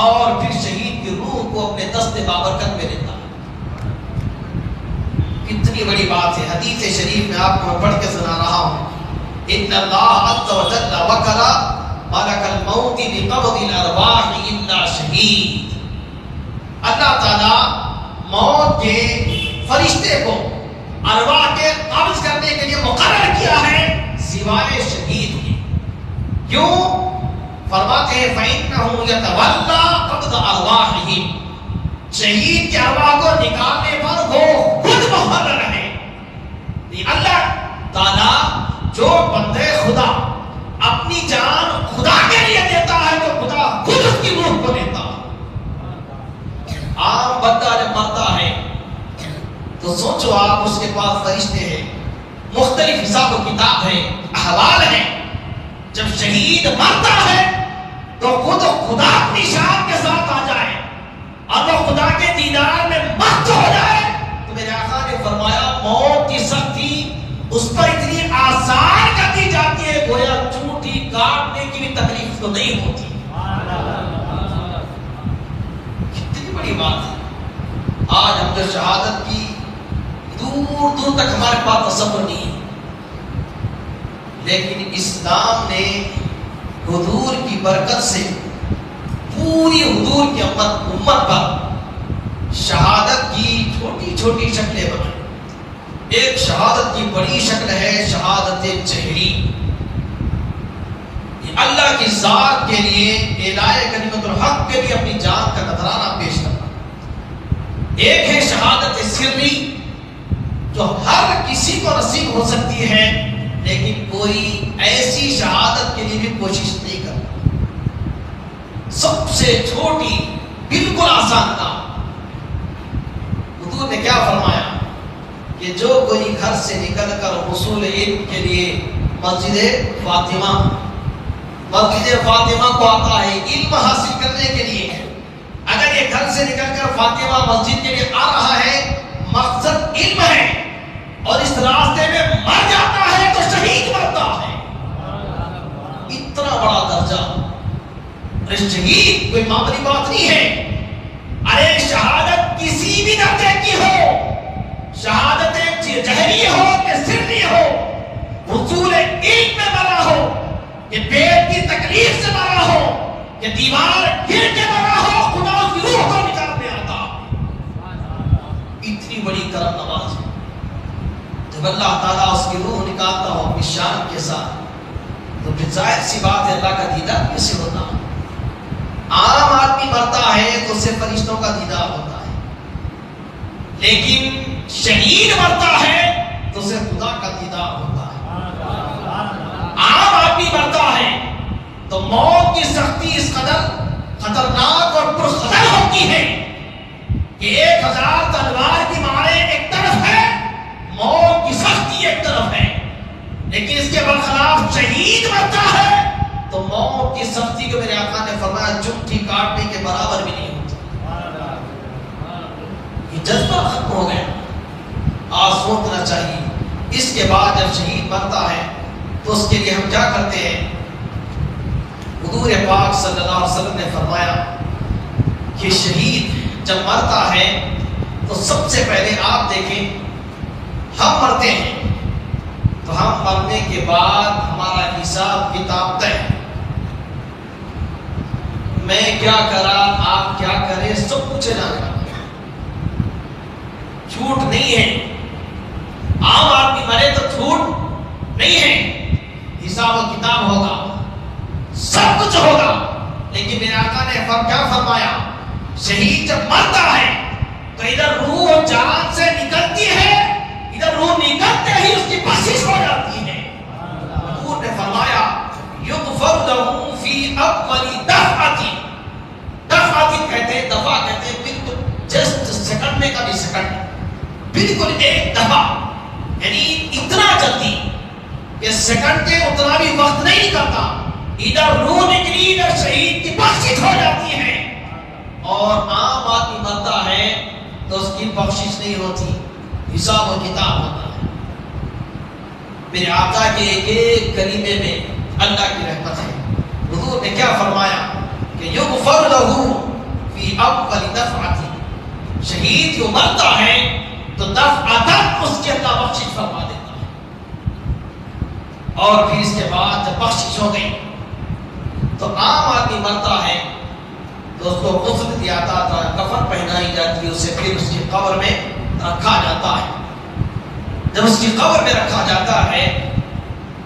اور پھر شہید کی روح کو اپنے دست بابرکت میں لیتا ہے. کتنی بڑی بات ہے. حدیث شریف میں آپ کو میں پڑھ کے سنا رہا ہوں، ان اللہ عز و جل وکل ملک الموت بقبض الارواح الا شہید. اللہ تعالی موت کے فرشتے کو ارواح کے قبض کرنے کے لیے مقرر کیا ہے سوائے شہید کے. کیوں؟ فرماتے ہیں فَإِنَّهُ يَتَوَلَّى قَبْضَ أَرْوَاحِهِمْ. شہید کے ارواح کو نکالنے پر وہ خود مقرر ہے. اللہ تعالی جو بندے خدا اپنی جان خدا کے لیے دیتا ہے تو خدا خود اس کی روح کو دیتا ہے. عام بندہ جب مرتا ہے تو سوچو آپ اس کے پاس فرشتے ہیں، مختلف حساب و کتاب ہے، احوال ہیں. جب شہید مرتا ہے تو خود خدا اپنی شان کے ساتھ آ جائے اور وہ خدا کے دیدار میں مست ہو جائے، تو میرے آقا نے فرمایا موت کی سختی اس پر اتنی آسان کر دی جاتی ہے گویا چونٹی کاٹنے کی بھی تکلیف تو نہیں ہوتی۔ کتنی بڑی بات ہے، آج ہم جو شہادت کی دور دور تک ہمارے پاس تصور نہیں ہے، لیکن اسلام نے حضور کی برکت سے پوری حضور کی امت پر شہادت کی چھوٹی چھوٹی شکلیں بنائی۔ ایک شہادت کی بڑی شکل ہے شہادت جہری، اللہ کی ذات کے لیے اعلاء کلمت الحق کے لیے اپنی جان کا نذرانہ پیش کرنا۔ ایک ہے شہادت سری جو ہر کسی کو نصیب ہو سکتی ہے، لیکن کوئی ایسی شہادت کے لیے بھی کوشش نہیں کرتا۔ سب سے چھوٹی بالکل آسان کام، حضور نے کیا فرمایا کہ جو کوئی گھر سے نکل کر حصول علم کے لیے مسجد فاطمہ کو آتا ہے علم حاصل کرنے کے لیے، اگر یہ گھر سے نکل کر فاطمہ مسجد کے لیے آ رہا ہے، مقصد علم ہے اور اس راستے میں مر جاتا ہے تو شہید مرتا ہے۔ اتنا بڑا درجہ، ارے شہید کوئی معمولی بات نہیں ہے۔ ارے شہادت کسی بھی درجے کی ہو، شہادت جہری ہو کہ سری ہو، حصول علم میں مرا ہو کہ پیٹ کی تکلیف سے مرا ہو کہ دیوار گر کے مرا ہو، خدا اس کی روح کو نکالنے آتا۔ اتنی بڑی کرم نواز ہے، جب اللہ تعالیٰ اس کی روح نکالتا ہو اپنی شان کے ساتھ، تو پھر ظاہر سی بات ہے اللہ کا دیدار کیسے ہوتا ہے؟ عام آدمی مرتا ہے تو اسے فرشتوں کا دیدار ہوتا ہے، لیکن شہید مرتا ہے تو اسے خدا کا دیدار ہوتا ہے۔ عام آدمی مرتا ہے تو موت کی سختی اس قدر خطرناک اور پرخطر ہوتی ہے کہ 1000 تلوار کی مارے ایک طرف ہے، موت کی سختی ایک طرف ہے، لیکن اس کے برخلاف شہید مرتا ہے تو موت کی سختی کو میرے آقا نے فرمایا چمٹی کاٹنے کے برابر بھی نہیں ہوتی۔ یہ جذبہ ختم ہو گیا، آج سوچنا چاہیے اس کے بعد جب شہید مرتا ہے تو اس کے لیے ہم کیا کرتے ہیں۔ حضور پاک صلی اللہ علیہ وسلم نے فرمایا کہ شہید جب مرتا ہے تو سب سے پہلے آپ دیکھیں، ہم مرتے ہیں تو ہم مرنے کے بعد ہمارا حساب کتاب طے، میں کیا کرا آپ کیا کرے سب کچھ جانا، جھوٹ نہیں ہے۔ عام آدمی مرے تو جھوٹ نہیں ہے، حساب و کتاب ہوگا، سب کچھ ہوگا، لیکن میرے آقا نے کیا فرمایا، شہید جب مرتا ہے تو ادھر روح جان سے نکلتی ہے، ادھر روح نکلتے ہی اس کی بخشش ہو جاتی ہے۔ حضور نے فرمایا یغفر لہ فی اول دفعۃ، دفعۃ کہتے ہیں، دفعہ کہتے ہیں بالکل جسٹ سیکنڈ میں کا بھی سیکنڈ، بالکل ایک دفعہ، یعنی اتنا جلدی کہ سیکنڈ کے اتنا بھی وقت نہیں نکلتا، ادھر روح نکلی ادھر شہید کی بخشش ہو جاتی ہے۔ اور عام آدمی مرتا ہے تو اس کی بخشش نہیں ہوتی، حساب و کتاب ہوتا ہے۔ میرے آقا کے ایک ایک کلمے میں اللہ کی رحمت ہے۔ حضور نے کیا فرمایا کہ یغفر لہ فی اول دفعۃ، شہید جو مرتا ہے تو دفعۃ اس کے اللہ بخشش فرما دیتا ہے، اور پھر اس کے بعد جب بخشش ہو گئی تو عام آدمی مرتا ہے تو اس کو غسل دیا جاتا ہے، کفن پہنائی جاتی ہے، اسے پھر اس کی قبر میں رکھا جاتا ہے۔ جب اس کی قبر میں رکھا جاتا ہے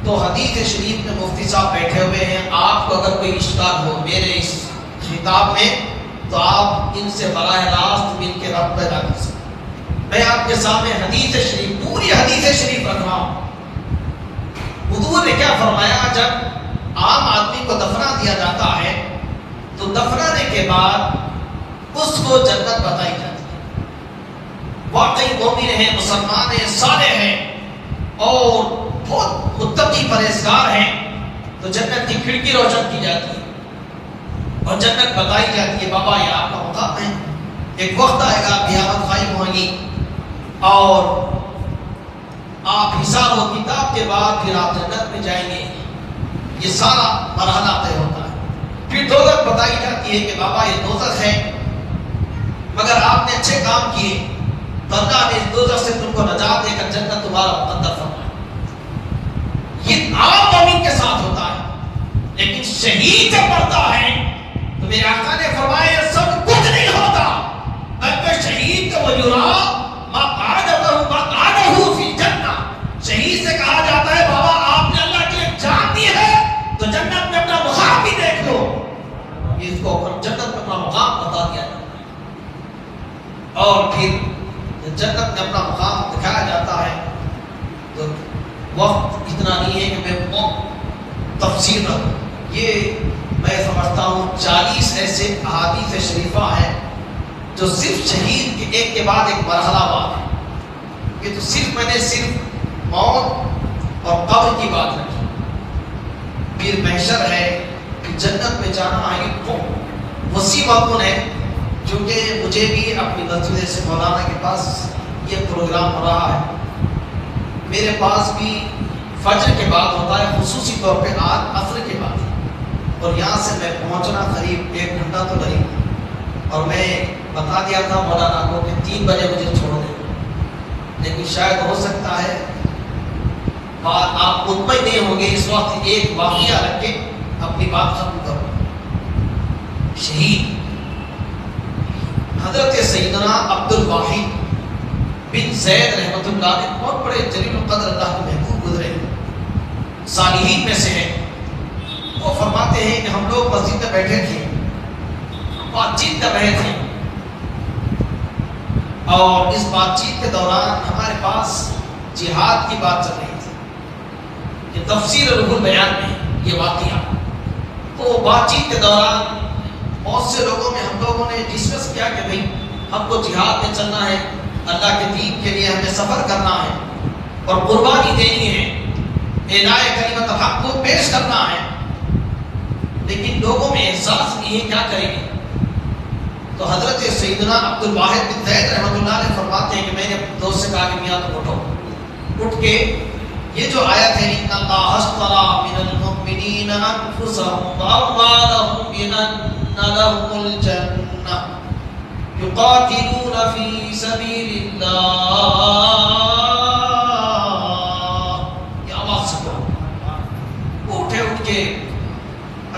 تو حدیث شریف میں مفتی صاحب بیٹھے ہوئے ہیں، آپ کو اگر کوئی اشکال ہو میرے اس خطاب میں تو آپ ان سے براہ راست مل کے رب پیدا کر سکتے۔ میں آپ کے سامنے حدیث شریف، پوری حدیث شریف رکھ رہا ہوں۔ حضور نے کیا فرمایا، جب عام آدمی کو دفنا دیا جاتا ہے تو دفنانے کے بعد اس کو جنت بتائی جاتی ہے، واقعی مومن ہے، مسلمان ہے، صالح ہے اور بہت متقی پرہیزگار ہیں، تو جنت کی کھڑکی روشن کی جاتی ہے اور جنت بتائی جاتی ہے بابا یہ آپ کا مقام ہے، ایک وقت آئے گا قیامت قائم ہوگی اور آپ حساب و کتاب کے بعد پھر آپ جنت میں جائیں گے، یہ سارا مرحلہ طے ہوتا ہے۔ پھر دوزخ بتائی جاتی ہے کہ بابا یہ دوزخ ہے، مگر آپ نے اچھے کام کیے تو اللہ نے اس دوزخ سے تم کو نجات دے کر جنت تمہارا مقدر فرمایا۔ یہ عام مومن کے ساتھ ہوتا ہے، لیکن شہید جب مرتا ہے تو میرے آقا نے فرمایا یہ سب کچھ نہیں ہوتا، بلکہ شہید کو وجرا مقعدہ فی الجنہ، شہید سے کہا جاتا ہے بابا آپ نے اللہ کے لیے جان دی ہے تو جنت میں اپنا مقام بھی دیکھ لو، اس کو جنت میں اپنا مقام بتا دیا جاتا ہے۔ اور پھر جنت میں اپنا مقام دکھایا جاتا ہے تو وقت اتنا نہیں ہے کہ میں تفصیل رکھوں، یہ میں سمجھتا ہوں 40 ایسے احادیث شریفہ ہیں جو صرف شہید کے ایک کے بعد ایک مرحلہ بات ہے، یہ تو صرف میں نے صرف موت اور قبر کی بات رکھی، پھر محشر ہے، پھر جنت میں جانا ہے، وسیع مضمون ہے۔ چونکہ مجھے بھی اپنی مسجد سے مولانا کے پاس یہ پروگرام ہو رہا ہے، میرے پاس بھی فجر کے بعد ہوتا ہے، خصوصی طور پہ آج عصر کے بعد، اور یہاں سے میں پہنچنا قریب 1 گھنٹہ تو لگے، اور میں بتا دیا تھا مولانا کو کہ 3 بجے مجھے چھوڑ دیں، لیکن شاید ہو سکتا ہے آپ مطمئن نہیں ہوں گے، اس وقت ایک واقعہ رکھ کے اپنی بات ختم کرو۔ شہید حضرت سیدنا عبد الواحد بن زید رحمۃ اللہ نے بہت بڑے جلیل القدر اللہ کے محبوب گزرے، صالحین میں سے ہیں۔ وہ فرماتے ہیں کہ ہم لوگ مسجد میں بیٹھے تھے، بات چیت کر رہے تھے، اور اس بات چیت کے دوران ہمارے پاس جہاد کی بات چل رہی تھی، یہ تفسیر روح البیان میں یہ واقعہ۔ تو بات چیت کے دوران بہت سے لوگوں میں ہم لوگوں نے ڈسکس کیا کہ بھئی ہم کو جہاد میں چلنا ہے، اللہ کے دین کے لیے ہمیں سفر کرنا ہے اور قربانی دینی ہے، اعلاء کلمت حق کو پیش کرنا ہے، لیکن لوگوں میں احساس نہیں ہے کیا کریں گے۔ تو حضرت سیدنا عبد الواحد بن زید رحمۃ اللہ علیہ فرماتے ہیں کہ میں نے اپنے دوست سے کہا کہ میاں تم اٹھو، اٹھ کے یہ جو آیت ہے ان اللہ اشتری من المؤمنین انفسهم واموالهم بان لهم الجنہ یقاتلون فی سبیل اللہ، یہ آواز سے پڑھو، اٹھے اٹھ کے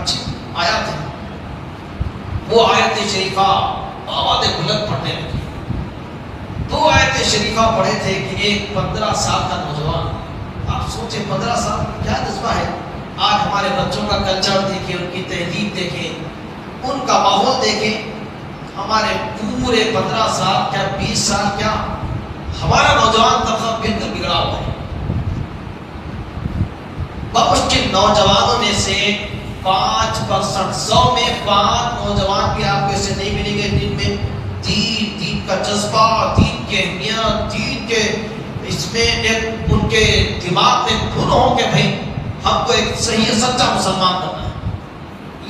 اچھی آیات ہے، وہ آیت شریفہ آواز بلند پڑھنے لگی۔ 2 آیت شریفہ پڑھے تھے کہ ایک 15 سال کا نوجوان، آپ سوچیں 15 سال کیا جذبہ ہے، آج ہمارے بچوں کا کلچر دیکھیں، ان کی تہذیب دیکھیں، ان کا ماحول دیکھیں، ہمارے پورے 15 سال کیا 20 سال کیا ہمارا نوجوان طبقہ بالکل بگڑا ہوا ہے۔ بمشکل نوجوانوں میں سے 5%، 100 میں 5 نوجوان بھی آپ کو ایسے نہیں ملیں گے جن میں دین کا جذبہ، دین کی اہمیت، دین کے اس میں ایک ان کے دماغ میں دھن ہو کہ بھائی ہم کو ایک صحیح سچا مسلمان بننا ہے۔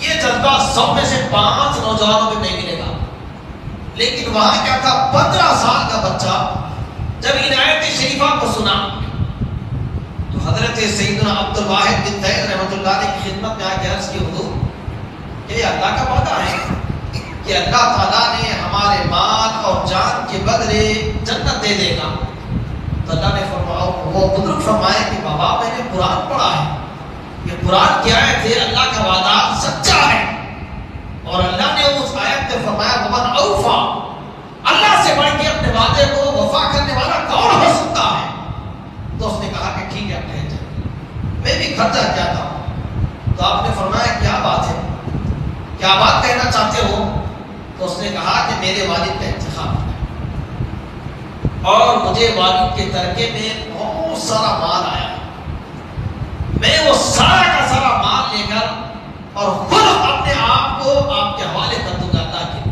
یہ جذبہ 100 میں سے 5 نوجوانوں میں نہیں ملے گا، لیکن وہاں کیا تھا، 15 سال کا بچہ جب ان آیت شریفہ کو سنا تو حضرت سیدنا عبد الواحد بن زید رحمۃ اللہ علیہ کی خدمت میں آ کے عرض کی حضور کہ اللہ کا وعدہ ہے کہ اللہ تعالیٰ نے ہمارے مال اور جان کے بدلے جنت دے دے گا۔ تو اللہ نے فرمایا، وہ بزرگ فرمائے کہ بابا میں نے قرآن پڑھا ہے، یہ قرآن کی آیت ہے، اللہ کا وعدہ سچا ہے، اور اللہ نے اس آیت میں فرمایا ومن اوفا، اللہ سے بڑھ کے اپنے وعدے کو وفا کرنے والا کون ہو سکتا ہے؟ تو اس نے کہا کہ ٹھیک ہے ٹھہر جائے، میں بھی خرچہ جاتا ہوں۔ تو آپ نے فرمایا کیا بات ہے، کیا بات کہنا چاہتے ہو؟ تو اس نے کہا کہ میرے والد کا انتخاب ہے اور مجھے والد کے ترکے میں بہت سارا مال آیا، میں وہ سارا کا سارا مال لے کر اور خود اپنے آپ کو آپ کے حوالے کر دوں گا اللہ کے،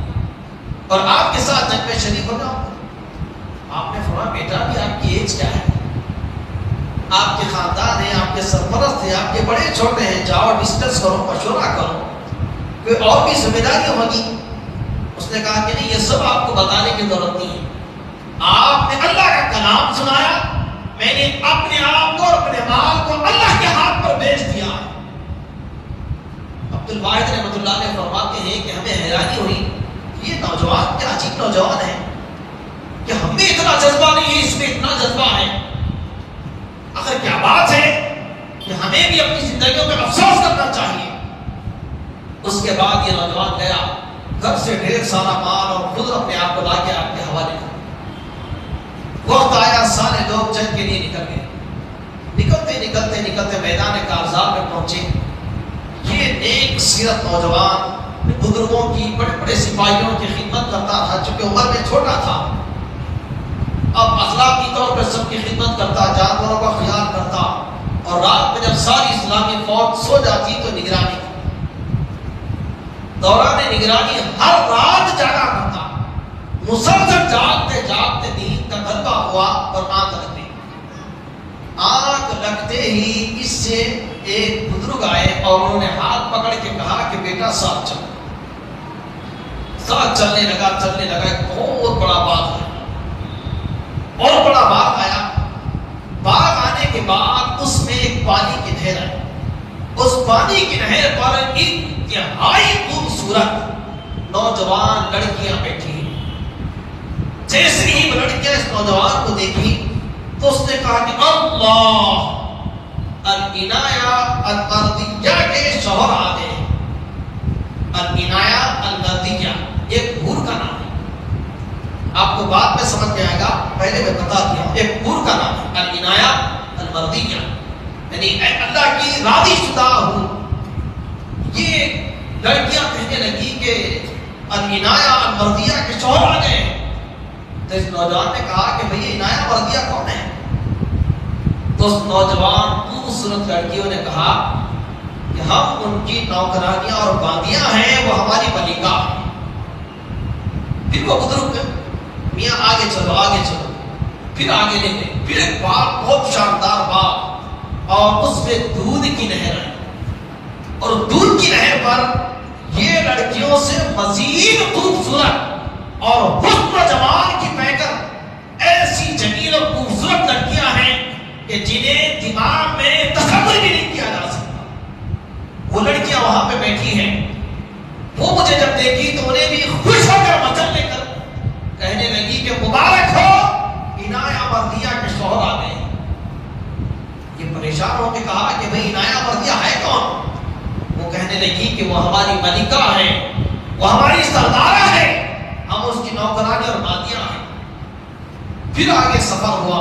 اور آپ کے ساتھ جنگ میں شریک ہو جاؤں گا۔ آپ نے فرمایا بیٹا بھی آپ کی ایج کیا ہے؟ آپ کے خاندان ہیں، آپ کے سرپرست ہیں، آپ کے بڑے چھوٹے ہیں، جاؤ ڈسکس کرو، مشورہ کرو، کوئی اور بھی ذمہ داری ہوگی۔ اس نے کہا کہ نہیں، یہ سب آپ کو بتانے کی ضرورت نہیں ہے، آپ نے اللہ کا کلام سنایا، میں نے اپنے آپ کو اور اپنے مال کو اللہ کے ہاتھ پر بیچ دیا۔ عبد الواحد رحمۃ اللہ علیہ فرماتے ہیں کہ ہمیں حیرانی ہوئی، یہ نوجوان کیا عجیب نوجوان ہے کہ ہم میں اتنا جذبہ نہیں ہے، اس میں اتنا جذبہ ہے۔ آخر کیا بات ہے کہ ہمیں بھی اپنی زندگیوں پہ افسوس کرنا چاہیے۔ اس کے بعد یہ نوجوان گیا، گھر سے ڈھیر سارا مال اور خود اپنے آپ کو لا کے آپ کے حوالے کر۔ وقت آیا، سارے لوگ جنگ کے لیے نکل گئے، نکلتے میدان کارزار میں پہنچے۔ یہ نیک سیرت نوجوان بزرگوں کی، بڑے بڑے سپاہیوں کی خدمت کرتا تھا، چونکہ عمر میں چھوٹا تھا، اب اخلاقی طور پر سب کی خدمت کرتا، جانوروں کا خیال کرتا، اور رات میں جب ساری اسلامی فوج سو جاتی تو نگرانی، دوران نگرانی ہر رات جاگا کرتا، مسلسل جاگتے جاگتے دین کا غلبہ ہوا اور آنکھ لگ گئی۔ آنکھ لگتے ہی اس سے ایک بزرگ آئے اور انہوں نے ہاتھ پکڑ کے کہا کہ بیٹا ساتھ چل۔ ساتھ چلنے لگا، ایک بہت بڑا باغ ہے، اور بڑا باغ آیا۔ باغ آنے کے بعد اس میں ایک پانی کی نہر ہے، اس پانی کی نہر پر انتہائی خوبصورت نوجوان لڑکیاں بیٹھی ہیں۔ جیسے ہی لڑکیاں اس نوجوان کو دیکھی تو اس نے کہا کہ اللہ، العنایہ المردیہ کے شوہر آ گئے۔ العنایہ المردیہ ایک حور کا نام ہے، آپ کو بعد میں سمجھ میں آئے گا، پہلے میں بتا دیا ہوں، ایک حور کا نام ہے العنایہ المردیہ، یعنی اللہ کی راضی شدہ حور۔ یہ لڑکیاں کہنے لگی کہ العنایہ المردیہ کے شوہر آ گئے۔ تو اس نوجوان نے کہا کہ بھئی عنایہ مردیہ کون ہے؟ تو اس نوجوان خوبصورت لڑکیوں نے کہا کہ ہم ان کی نوکرانیاں اور باندیاں ہیں، وہ ہماری ملکہ ہیں۔ پھر وہ بزرگ میاں آگے چلو، پھر آگے لے گئے، پھر ایک باغ، بہت شاندار باغ، اور اس میں دودھ کی نہر ہے، اور دودھ کی نہر پر یہ لڑکیوں سے مزید خوبصورت اور حسن و جمال کی پیکر ایسی جمیل اور خوبصورت لڑکیاں ہیں کہ جنہیں دماغ میں تصور بھی نہیں کیا جا سکتا۔ وہ لڑکیاں وہاں پہ بیٹھی ہیں، وہ مجھے جب دیکھی تو انہیں بھی خوش ہو کر مچل لے کر کہنے لگی کہ مبارک ہو، عنایہ مردیہ کے شوہر آ گئے۔ یہ پریشان ہو کے کہا کہ بھئی عنایہ مردیہ ہے کون؟ وہ کہنے لگی کہ وہ ہماری ملکہ ہے، وہ ہماری سردارہ ہے، ہم اس کی نوکرانی اور باندیاں ہیں۔ پھر آگے سفر ہوا،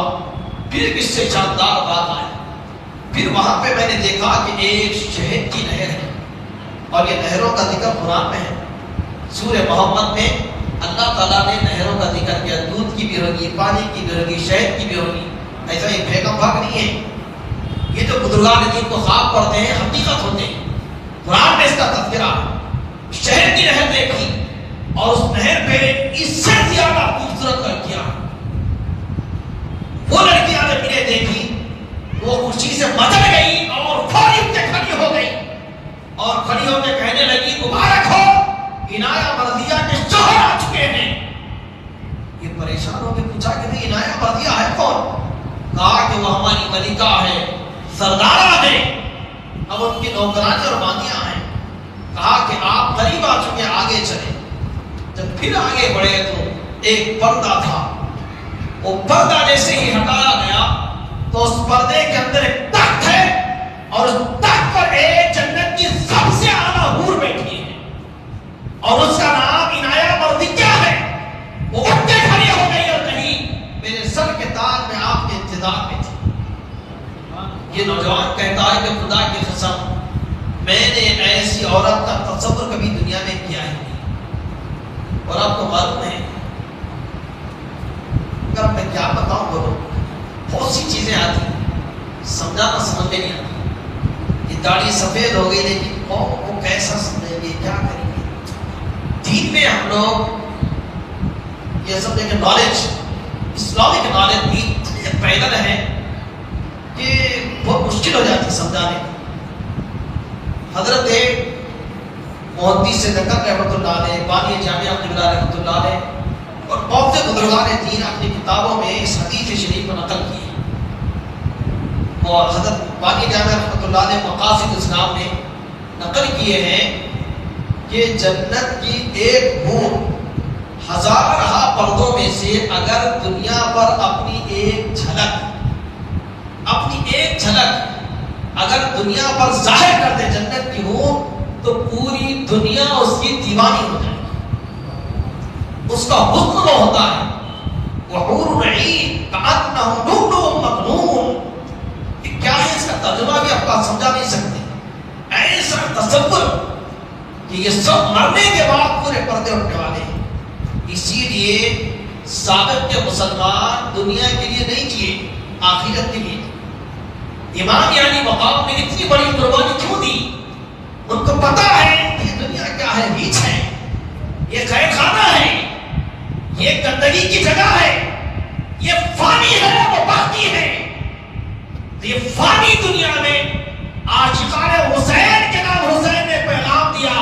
پھر اس سے شاندار بات آئی۔ پھر وہاں پہ میں نے دیکھا کہ ایک شہد کی نہر ہے، اور یہ نہروں کا ذکر قرآن میں ہے۔ سورہ محمد میں اللہ تعالیٰ نے نہروں کا ذکر کیا، دودھ کی بھی ہوگی، پانی کی بھی ہوگی، شہد کی بھی ہوگی۔ ایسا یہ بھیگم بھاگ نہیں ہے، یہ جو بزرگان دین کو خواب پڑھتے ہیں حقیقت ہوتے ہیں۔ قرآن میں اس کا تذکرہ، شہد کی نہر دیکھی، اور اس نہر پہ اس سے زیادہ خوبصورت لڑکیاں۔ وہ لڑکیاں جب انہیں دیکھی وہ خوشی سے مچل گئی اور فوری اٹھ کے کھڑی ہو گئی، اور کھڑی ہو کے کہنے لگی مبارک ہو، عنایہ مردیہ کے شوہر آ چکے ہیں۔ یہ پریشان ہو کے پوچھا کہ بھئی عنایہ مردیہ ہے کون؟ کہا کہ وہ ہماری ملکہ ہے، سردارہ ہے، اب ان کی نوکرانی اور باندیاں ہیں۔ کہا کہ آپ قریب آ چکے، آگے چلیں۔ جب پھر آگے بڑھے تو ایک پردہ تھا، وہ پردہ جیسے ہی ہٹایا گیا تو اس پردے کے اندر ایک تخت ہے، اور اس تخت پر ایک جنت کی سب سے اعلیٰ حور بیٹھی ہے، اور اس کا نام عنایہ مردیہ ہے۔ وہ اٹھ کے کھڑی ہو گئی اور کہی میرے سر کے تاج میں آپ کے انتظار میں تھی۔ یہ نوجوان کہتا ہے کہ خدا کی قسم میں نے ایسی عورت کا تصور کبھی دنیا میں کیا ہی نہیں، اور آپ کو معلوم ہے اگر میں کیا بتاؤں بولو، بہت سی چیزیں آتی سمجھانا سمجھ میں نہیں آتی۔ یہ داڑھی سفید ہو گئی لیکن وہ کیسا سمجھیں گے، کیا کریں گے؟ دین میں ہم لوگ یہ سب دیکھیں، نالج، اسلامک نالج بھی پیدل ہے، کہ بہت مشکل ہو جاتی سمجھانے. حضرت محدث نقل رحمۃ اللہ علیہ، بانی جامعہ قبلہ رحمۃ اللہ علیہ اور بہت سے بزرگان دین اپنی کتابوں میں اس حدیث شریف کو نقل کی ہے. اور حضرت بانی جامعہ رحمۃ اللہ علیہ مقاصد اسلام میں نقل کیے ہیں کہ جنت کی ایک حور ہزارہ پردوں میں سے اگر دنیا پر اپنی ایک جھلک اگر دنیا پر ظاہر کر دے جنت کی حور، تو پوری دنیا اس کی دیوانی ہو جائے گی. اس کا حسن وہ ہوتا ہے وحور عین کأنہ لؤلؤ مکنون. کیا ہے اس کا ترجمہ بھی آپ سمجھا نہیں سکتے. ایسا تصور کہ یہ سب مرنے کے بعد پورے پردے اٹھنے والے ہیں. اسی لیے سابق کے مسلمان دنیا کے لیے نہیں جیے، آخرت کے لیے. امام یعنی مقام میں اتنی بڑی قربانی کیوں دی؟ ان کو پتا ہے کہ دنیا کیا ہے، ہیچ ہے، یہ خیر خانہ ہے، یہ گندگی کی جگہ ہے، یہ فانی ہے، وہ باقی ہے. تو یہ فانی دنیا میں عاشقان حسین کے نام حسین نے پیغام دیا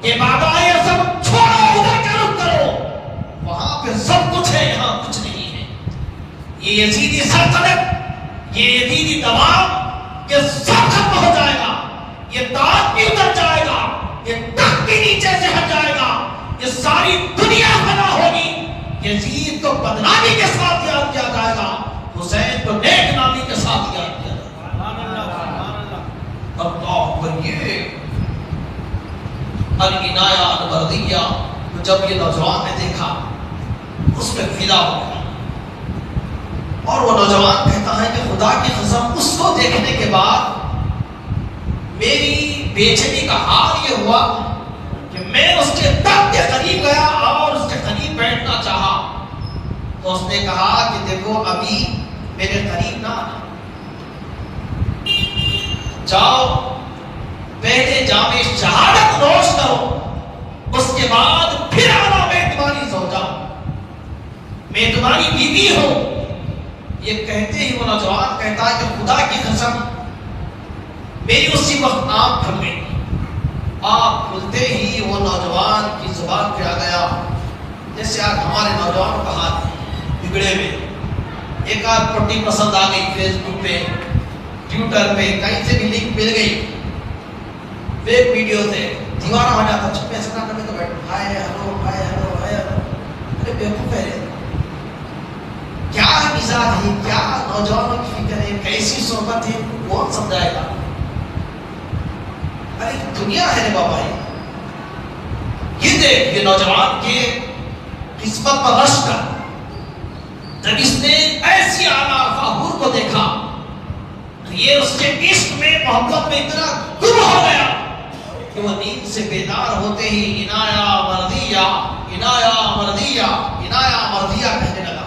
کہ بابا یہ سب چھوڑو، ادھر کا رخ کرو، وہاں پہ سب کچھ ہے، یہاں کچھ نہیں ہے. یہ یزیدی سلطنت، یہ یزیدی دباؤ، یہ سب ختم ہو جائے گا. یہ تاج بھی اتر جائے گا، یہ تخت بھی نیچے سے ہٹ جائے گا، یہ ساری دنیا فنا ہوگی. یزید کو بدنامی کے ساتھ یاد کیا جائے گا، حسین کو نیک نامی کے ساتھ یاد کیا جائے گا. اللہ پر یہ العنایہ الوردیہ جب یہ نوجوان نے دیکھا اس پہ فدا ہو گیا. اور وہ نوجوان کہتا ہے کہ خدا کی قسم اس کو دیکھنے کے بعد میری بے چینی کا حال یہ ہوا کہ میں اس کے تخت کے قریب گیا اور اس کے قریب بیٹھنا چاہا. تو اس نے کہا کہ دیکھو ابھی میرے قریب نہ آنا، جاؤ پہلے جامع شہادت نوش کرو، اس کے بعد پھر آنا، میں تمہاری زوجہ ہوں، میں تمہاری بیوی ہوں. یہ کہتے ہی وہ نوجوان کہتا ہے کہ خدا کی قسم میری اسی وقت آنکھ کھل گئی. آنکھ کھلتے ہی وہ نوجوان کی زبان پہ آ گیا جیسے آج ہمارے نوجوانوں کا ہاتھ بگڑے ہوئے. ایک آدھ پٹی پسند آ گئی، فیس بک پہ، ٹویٹر پہ، کہیں سے بھی لنک مل گئی، فیک ویڈیو سے دیوانہ ہو جاتا. چھپے سے نہ تو بیٹھ hi hello hi hello hi hello. ارے بیوقوف ہے، کیا مزاج ہے، کیا نوجوانوں کی فکر ہے، کیسی صحبت ہے، کون سمجھائے گا. ارے دنیا ہے رے بابا. یہ دیکھ یہ نوجوان کے قسمت پر رشک کر، جب اس نے ایسی اعلیٰ حور کو دیکھا تو یہ اس کے عشق میں محبت میں اتنا گم ہو گیا کہ وہ نیند سے بیدار ہوتے ہی عنایہ مردیہ عنایہ مردیہ عنایہ مردیہ کہنے لگا.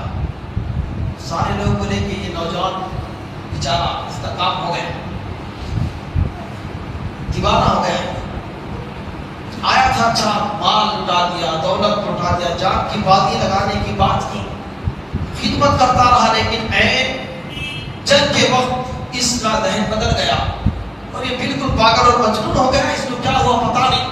سارے لوگ بولے کہ یہ نوجوان بیچارہ اس کا کام ہو گیا، دیوانہ ہو گیا. آیا تھا اچھا مال لٹا دیا، دولت لٹا دیا، جان کی بازی لگانے کی بات کی، خدمت کرتا رہا، لیکن عین جنگ کے وقت اس کا ذہن بدل گیا اور یہ بالکل پاگل اور مجنون ہو گیا. اس کو کیا ہوا پتا نہیں.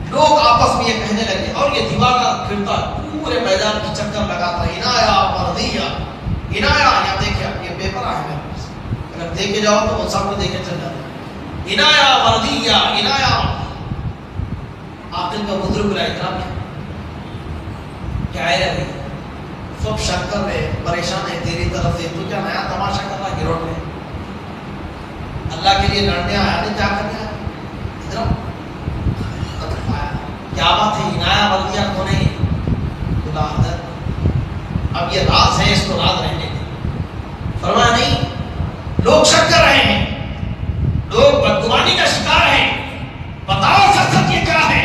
لوگ آپس میں یہ کہنے لگے اور یہ دیوانہ پھرتا پورے میدان کی چکر لگاتا عنایہ مردیہ عنایہ. یہاں دیکھیں یہ پیپر آئے ہیں، اگر دیکھے جاؤ تو وہ سامنے دیکھے چل جاتے. عنایہ مردیہ عنایہ. عاقل کا بزرگ رہا اتنا کیا ہے رہے، سب شک کر رہے، پریشان ہے تیری طرف سے، تو کیا نیا تماشا کر رہا گروڑ میں. اللہ کے لیے لڑنے آیا نہیں، کیا کرنے آیا ادھر کیا بات ہے. عنایہ مردیہ کو نہیں خدا حضرت. اب یہ راز ہے، اس کو راز رہنے دیں. فرمایا نہیں، لوگ شک کر رہے ہیں، لوگ بدگمانی کا شکار ہیں، بتاؤ سچ یہ کیا ہے.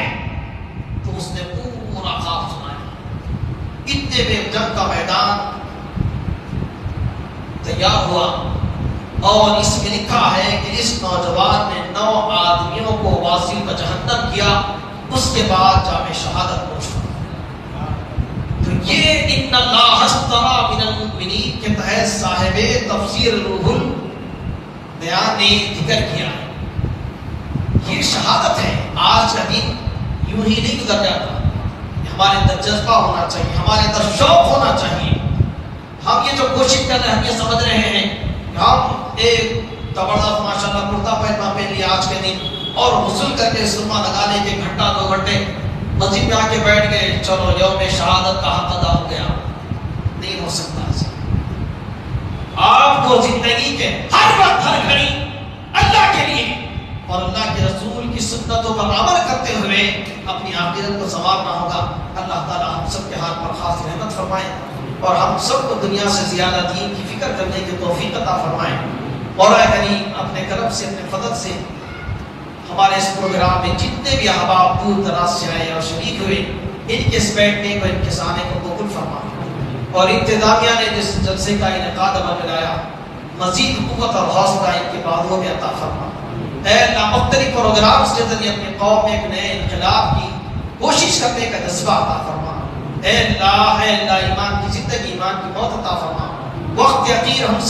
تو اس نے پورا خواب سنایا. اتنے میں جنگ کا میدان تیار ہوا اور اس میں لکھا ہے کہ اس نوجوان نے 9 آدمیوں کو واصل کا جہنم کیا، اس کے بعد جامع شہادت نوش کرا. تو یہ ان اللہ اشتری من المؤمنین کے تحت صاحب تفسیر روح بیان نے ذکر کیا ہے. یہ شہادت ہے. آج کا دن یوں ہی نہیں گزر جاتا. ہمارے اندر جذبہ ہونا چاہیے, ہمارے اندر شوق ہونا چاہیے. ہم یہ جو کوشش کر رہے ہیں, ہم یہ سمجھ رہے ہیں کہ ہم ایک تبڑا ماشاءاللہ کرتا پائجامہ پہن لیا آج کے دن اور غسل کر کے سرما لگا لے کے گھنٹہ 2 گھنٹے مسجد میں آ کے بیٹھ گئے, چلو یوم شہادت کا حق ادا ہو گیا. نہیں ہو سکتا. آپ کو زندگی کے ہر وقت ہر گھڑی اللہ کے لیے اور اللہ کے رسول کی سنتوں پر عمل کرتے ہوئے اپنی آخرت کو سنوارنا ہوگا. اللہ تعالی ہم سب کے ہاتھ پر خاص رحمت فرمائے اور ہم سب کو دنیا سے زیادہ دین کی فکر کرنے کی توفیق عطا فرمائے. اور اے کریم اپنے کرم سے, اپنے فضل سے ہمارے اس پروگرام میں جتنے بھی احباب دور دراز سے آئے اور شریک ہوئے, ان کے اس بیٹھنے کو, ان کے آنے کو قبول فرما. اور انتظامیہ نے جس جلسے کا انعقاد عمل میں لایا, مزید قوت اور حوصلہ ان کے بعدوں میں عطا فرما. اے اللہ مختلف پروگرامز کے ذریعے اپنے قوم میں ایک نئے انقلاب کی کوشش کرنے کا جذبہ عطا فرما. اے اللہ ایمان کی زندگی, ایمان کی موت عطا فرما. وقت یقین ہم